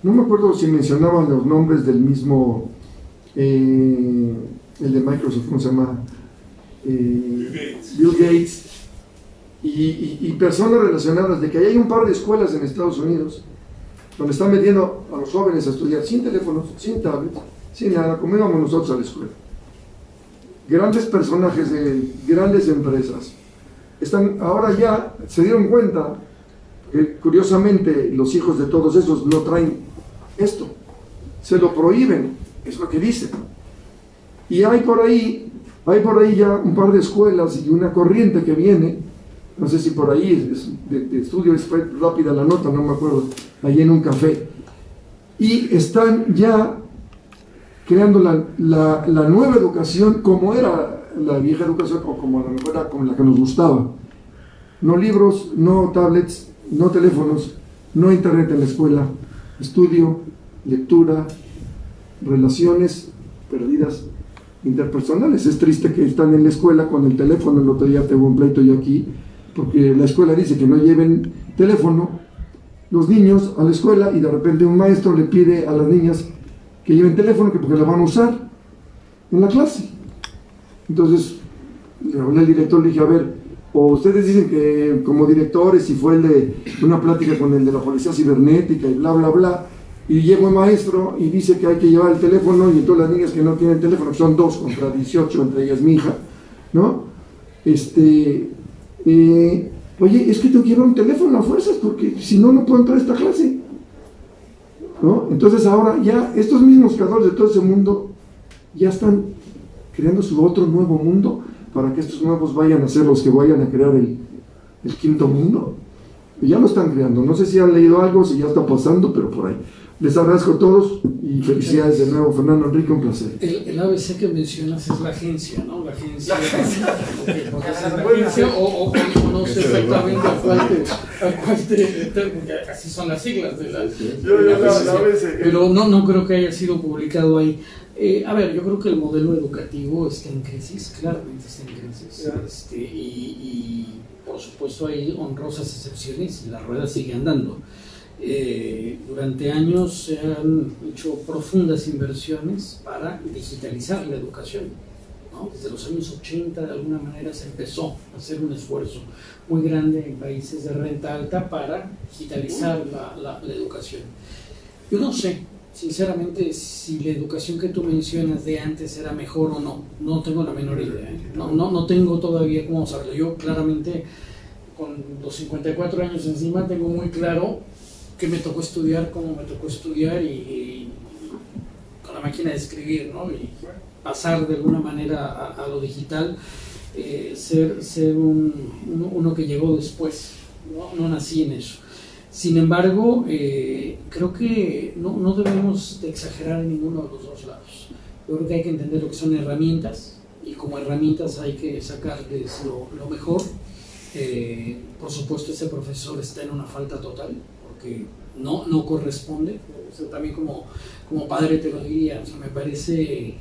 No me acuerdo si mencionaban los nombres del mismo, el de Microsoft, ¿cómo se llama? Bill Gates, y personas relacionadas, de que hay un par de escuelas en Estados Unidos donde están metiendo a los jóvenes a estudiar sin teléfonos, sin tablets, sin nada, como íbamos nosotros a la escuela. Grandes personajes de grandes empresas ahora ya se dieron cuenta que curiosamente los hijos de todos esos no traen esto, se lo prohíben, es lo que dicen. Y hay por ahí ya un par de escuelas y una corriente que viene, no sé si por ahí de estudio, fue rápida la nota, no me acuerdo, ahí en un café, y están ya creando la nueva educación, como era la vieja educación, o como a lo mejor era como la que nos gustaba. No libros, no tablets, no teléfonos, no internet en la escuela, estudio, lectura, relaciones perdidas interpersonales. Es triste que están en la escuela con el teléfono. El otro día tengo un pleito yo aquí, porque la escuela dice que no lleven teléfono los niños a la escuela, y de repente un maestro le pide a las niñas que lleven teléfono, que porque la van a usar en la clase. Entonces le hablé al director, le dije, a ver, o ustedes dicen que como directores, y fue el de una plática con el de la policía cibernética y bla bla bla, y llega un maestro y dice que hay que llevar el teléfono, y todas las niñas que no tienen teléfono, que son 2 contra 18, entre ellas mi hija, ¿no? Oye, es que tengo que llevar un teléfono a fuerzas, porque si no, no puedo entrar a esta clase, ¿no? Entonces ahora ya estos mismos creadores de todo ese mundo ya están creando su otro nuevo mundo para que estos nuevos vayan a ser los que vayan a crear el quinto mundo. Y ya lo están creando, no sé si han leído algo, si ya está pasando, pero por ahí. Les agradezco a todos y felicidades de nuevo, Fernando Enrique, un placer. El ABC que mencionas es la agencia, ¿no? La agencia, o no sé exactamente a cuál porque así son las siglas de la ABC. Pero no creo que haya sido publicado ahí. A ver, yo creo que el modelo educativo está en crisis, claramente está en crisis. Y por supuesto hay honrosas excepciones y la rueda sigue andando. Durante años se han hecho profundas inversiones para digitalizar la educación, ¿no? Desde los años 80 de alguna manera se empezó a hacer un esfuerzo muy grande en países de renta alta para digitalizar la educación. Yo no sé, sinceramente, si la educación que tú mencionas de antes era mejor o no tengo la menor idea, ¿eh? No tengo todavía cómo saberlo. Yo claramente con los 54 años encima tengo muy claro que me tocó estudiar, cómo me tocó estudiar y con la máquina de escribir, ¿no? Y pasar de alguna manera a lo digital, ser uno que llegó después, no nací en eso. Sin embargo, creo que no debemos de exagerar en ninguno de los dos lados. Yo creo que hay que entender lo que son herramientas y como herramientas hay que sacarles lo mejor. Por supuesto, ese profesor está en una falta total, porque no corresponde. O sea, también como padre te lo diría, o sea, me parece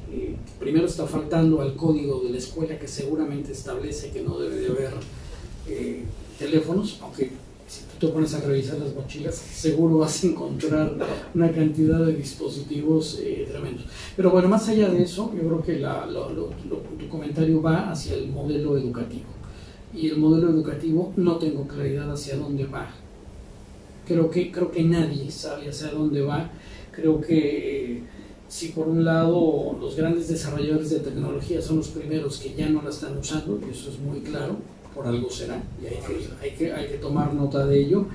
primero está faltando al código de la escuela que seguramente establece que no debe de haber teléfonos, aunque si tú te pones a revisar las mochilas seguro vas a encontrar una cantidad de dispositivos tremendos. Pero bueno, más allá de eso, yo creo que tu comentario va hacia el modelo educativo. Y el modelo educativo no tengo claridad hacia dónde va. Creo que nadie sabe hacia dónde va. Creo que si por un lado los grandes desarrolladores de tecnología son los primeros que ya no la están usando, y eso es muy claro, por algo será, y hay que tomar nota de ello,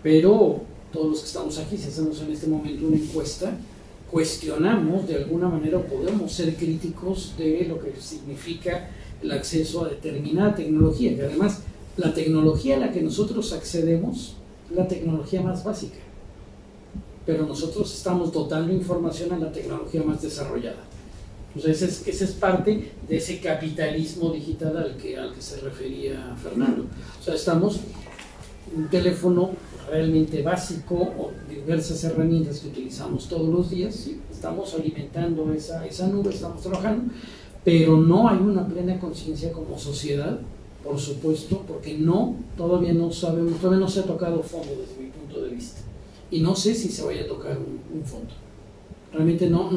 pero todos los que estamos aquí, si hacemos en este momento una encuesta, cuestionamos de alguna manera o podemos ser críticos de lo que significa el acceso a determinada tecnología, que además la tecnología a la que nosotros accedemos es la tecnología más básica, pero nosotros estamos dotando información a la tecnología más desarrollada. Entonces esa es parte de ese capitalismo digital al que se refería Fernando. O sea, estamos un teléfono realmente básico o diversas herramientas que utilizamos todos los días, ¿sí? Estamos alimentando esa nube, estamos trabajando, pero no hay una plena conciencia como sociedad, por supuesto, porque todavía no sabemos, todavía no se ha tocado fondo desde mi punto de vista. Y no sé si se vaya a tocar un fondo. Realmente no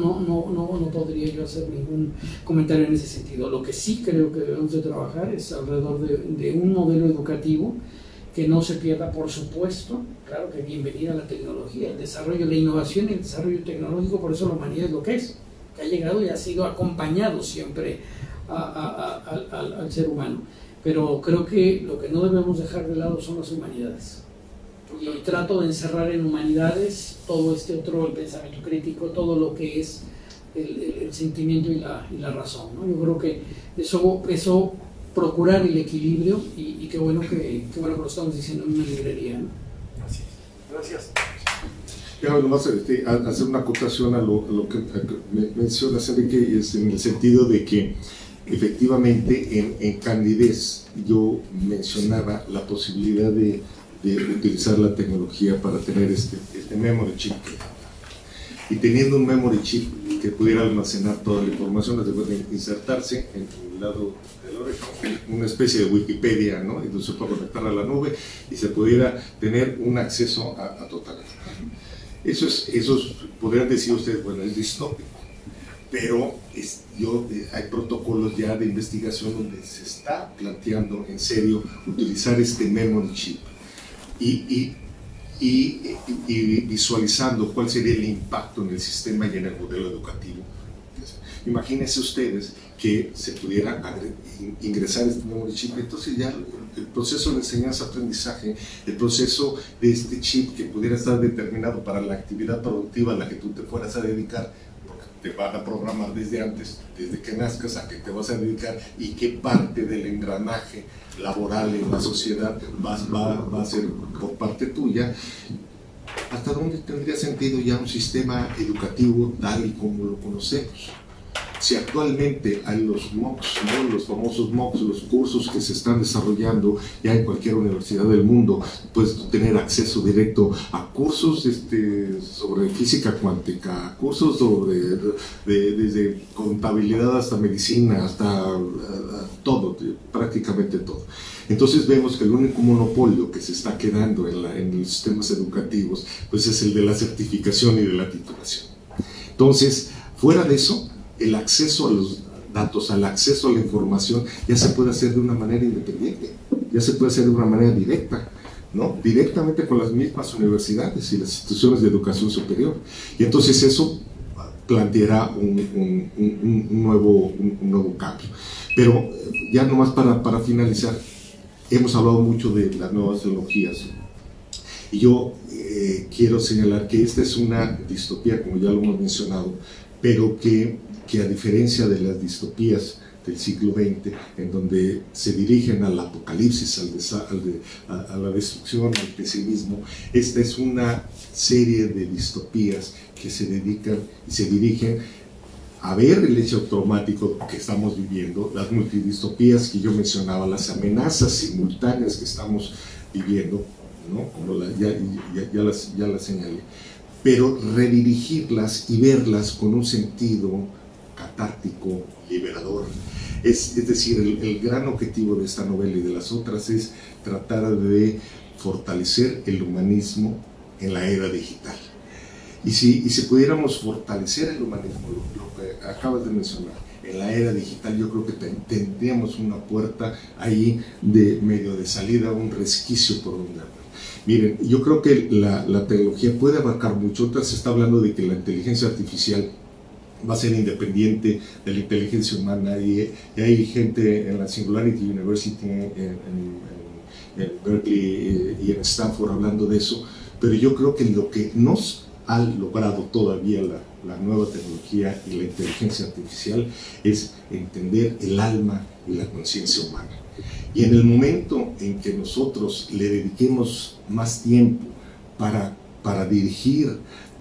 podría yo hacer ningún comentario en ese sentido. Lo que sí creo que debemos de trabajar es alrededor de un modelo educativo que no se pierda, por supuesto, claro que bienvenida a la tecnología, el desarrollo, la innovación y el desarrollo tecnológico, por eso la humanidad es lo que es, que ha llegado y ha sido acompañado siempre al ser humano. Pero creo que lo que no debemos dejar de lado son las humanidades. Y trato de encerrar en humanidades todo el pensamiento crítico, todo lo que es el sentimiento y la razón, ¿no? Yo creo que eso procurar el equilibrio y qué bueno que lo estamos diciendo en una librería, ¿no? Gracias. Ya, nomás hacer una acotación a lo que mencionas, Enrique, es en el sentido de que efectivamente en candidez yo mencionaba la posibilidad de utilizar la tecnología para tener este memory chip. Y teniendo un memory chip que pudiera almacenar toda la información, puede insertarse en el lado del oreja, una especie de Wikipedia, ¿no? Entonces se puede conectar a la nube y se pudiera tener un acceso a total. Eso podrían decir ustedes, bueno, es distópico, pero hay protocolos ya de investigación donde se está planteando en serio utilizar este memory chip y visualizando cuál sería el impacto en el sistema y en el modelo educativo. Imagínense ustedes que se pudiera ingresar este memory chip, entonces ya el proceso de enseñanza-aprendizaje, el proceso de este chip que pudiera estar determinado para la actividad productiva a la que tú te fueras a dedicar, porque te van a programar desde antes, desde que nazcas, a qué te vas a dedicar y qué parte del engranaje laboral en la sociedad va a ser por parte tuya. ¿Hasta dónde tendría sentido ya un sistema educativo tal y como lo conocemos? Si actualmente hay los MOOCs, ¿no? Los famosos MOOCs, los cursos que se están desarrollando ya en cualquier universidad del mundo, puedes tener acceso directo a cursos sobre física cuántica, cursos sobre desde contabilidad hasta medicina, hasta todo, prácticamente todo. Entonces vemos que el único monopolio que se está quedando en los sistemas educativos pues es el de la certificación y de la titulación. Entonces, fuera de eso, el acceso a los datos, al acceso a la información, ya se puede hacer de una manera independiente, ya se puede hacer de una manera directa, ¿no? Directamente con las mismas universidades y las instituciones de educación superior. Y entonces eso planteará un nuevo cambio. Pero ya nomás para finalizar, hemos hablado mucho de las nuevas tecnologías. Y yo quiero señalar que esta es una distopía, como ya lo hemos mencionado, pero que a diferencia de las distopías del siglo XX, en donde se dirigen al apocalipsis, a la destrucción, al pesimismo, esta es una serie de distopías que se dedican y se dirigen a ver el hecho traumático que estamos viviendo, las multidistopías que yo mencionaba, las amenazas simultáneas que estamos viviendo, ¿no? Como ya las señalé, pero redirigirlas y verlas con un sentido catártico, liberador. Es decir, el gran objetivo de esta novela y de las otras es tratar de fortalecer el humanismo en la era digital. Y si pudiéramos fortalecer el humanismo, lo que acabas de mencionar, en la era digital, yo creo que tendríamos una puerta ahí de medio de salida, un resquicio por donde hablar. Miren, yo creo que la tecnología puede abarcar mucho. Ahorita se está hablando de que la inteligencia artificial va a ser independiente de la inteligencia humana y hay gente en la Singularity University en Berkeley y en Stanford hablando de eso, pero yo creo que lo que nos ha logrado todavía la nueva tecnología y la inteligencia artificial es entender el alma y la conciencia humana. Y en el momento en que nosotros le dediquemos más tiempo para dirigir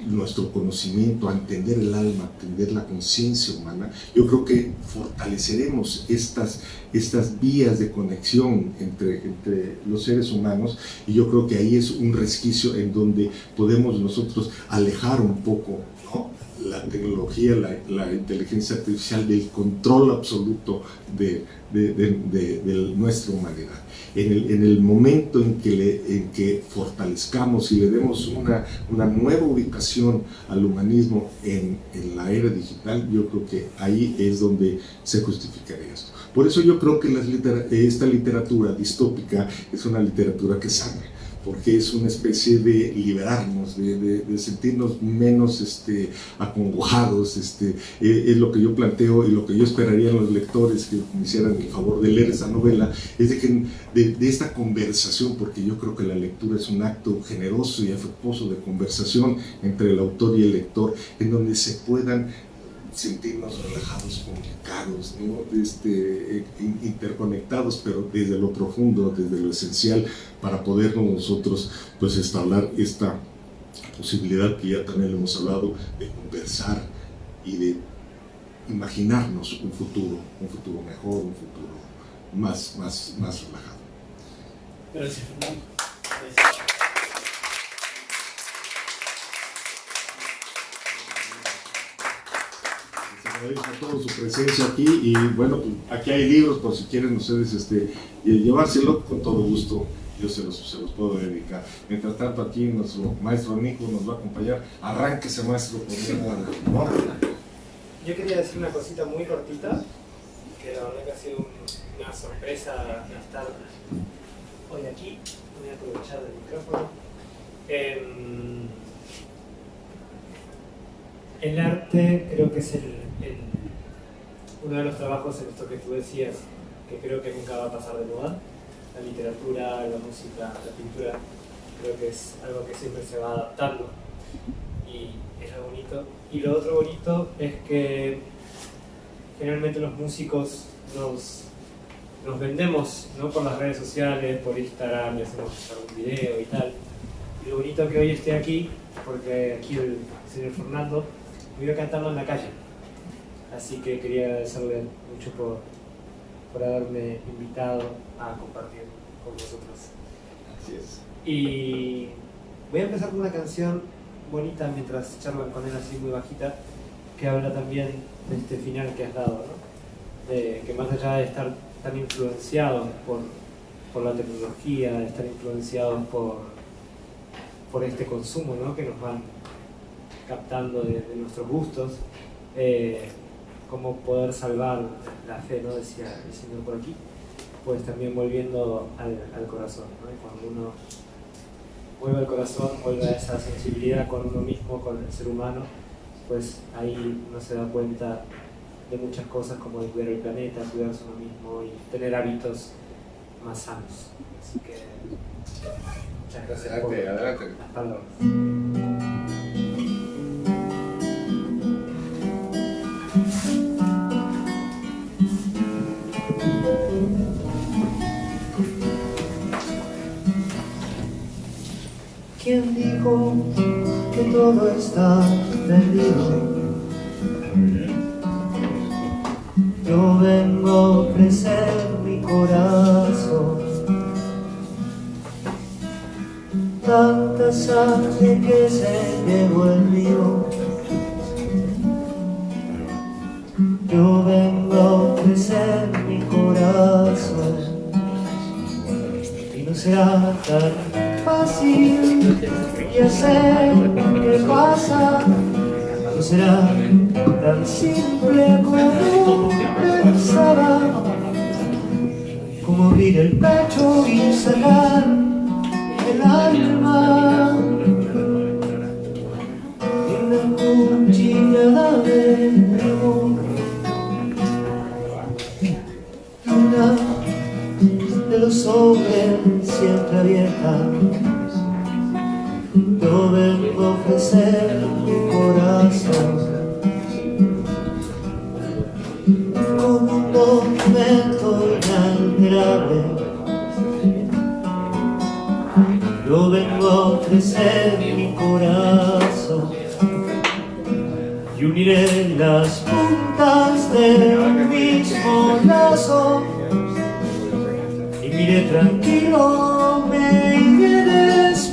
nuestro conocimiento a entender el alma, a entender la conciencia humana, yo creo que fortaleceremos estas vías de conexión entre los seres humanos, y yo creo que ahí es un resquicio en donde podemos nosotros alejar un poco, ¿no?, la tecnología, la inteligencia artificial del control absoluto de nuestra humanidad. En el momento en que fortalezcamos y le demos una nueva ubicación al humanismo en la era digital, yo creo que ahí es donde se justificaría esto. Por eso yo creo que esta literatura distópica es una literatura que sana, porque es una especie de liberarnos, de sentirnos menos acongojados. Es lo que yo planteo y lo que yo esperaría en los lectores que me hicieran el favor de leer esa novela, es de esta conversación, porque yo creo que la lectura es un acto generoso y afectuoso de conversación entre el autor y el lector, en donde se puedan sentirnos relajados, comunicados, ¿no?, interconectados, pero desde lo profundo, desde lo esencial, para poder nosotros pues establecer esta posibilidad que ya también hemos hablado, de conversar y de imaginarnos un futuro mejor, un futuro más relajado. Gracias, Fernando. Agradezco a todos su presencia aquí, y bueno, pues aquí hay libros por si quieren ustedes llevárselo, con todo gusto yo se los puedo dedicar. Mientras tanto, aquí nuestro maestro Nico nos va a acompañar. Arránquese, maestro, ¿no? Yo quería decir una cosita muy cortita, que la verdad que ha sido una sorpresa estar hoy aquí. Voy a aprovechar el micrófono. El arte creo que es uno de los trabajos en esto que tú decías, que creo que nunca va a pasar de moda. La literatura, la música, la pintura, creo que es algo que siempre se va adaptando. y es lo bonito. Y lo otro bonito es que generalmente los músicos nos vendemos, ¿no? Por las redes sociales, por Instagram, y hacemos algún video y tal. Y lo bonito que hoy esté aquí, porque aquí el señor Fernando me iba cantando en la calle. Así que quería agradecerle mucho por haberme invitado a compartir con vosotros. Así es. Y voy a empezar con una canción bonita mientras charlan con él así muy bajita, que habla también de este final que has dado, ¿no? De que más allá de estar tan influenciados por la tecnología, de estar influenciados por este consumo, ¿no? Que nos van captando de nuestros gustos, cómo poder salvar la fe, ¿no? Decía el Señor por aquí, pues también volviendo al corazón, ¿no? Y cuando uno vuelve al corazón, vuelve a esa sensibilidad con uno mismo, con el ser humano, pues ahí uno se da cuenta de muchas cosas como de cuidar el planeta, cuidarse uno mismo y tener hábitos más sanos. Así que muchas gracias por Adelante. las palabras. ¿Quién dijo que todo está perdido? Yo vengo a ofrecer mi corazón, tanta sangre que se llevó el mío. Yo vengo a ofrecer mi corazón, y no será tan fácil, ya sé qué pasa, no será tan simple como pensaba, como abrir el pecho y sacar el alma y una cuchillada de amor, una de los hombres siempre abierta. Yo vengo a ofrecer mi corazón como un documento inalterable. Yo vengo a ofrecer mi corazón y uniré las puntas del mismo lazo y miré tranquilo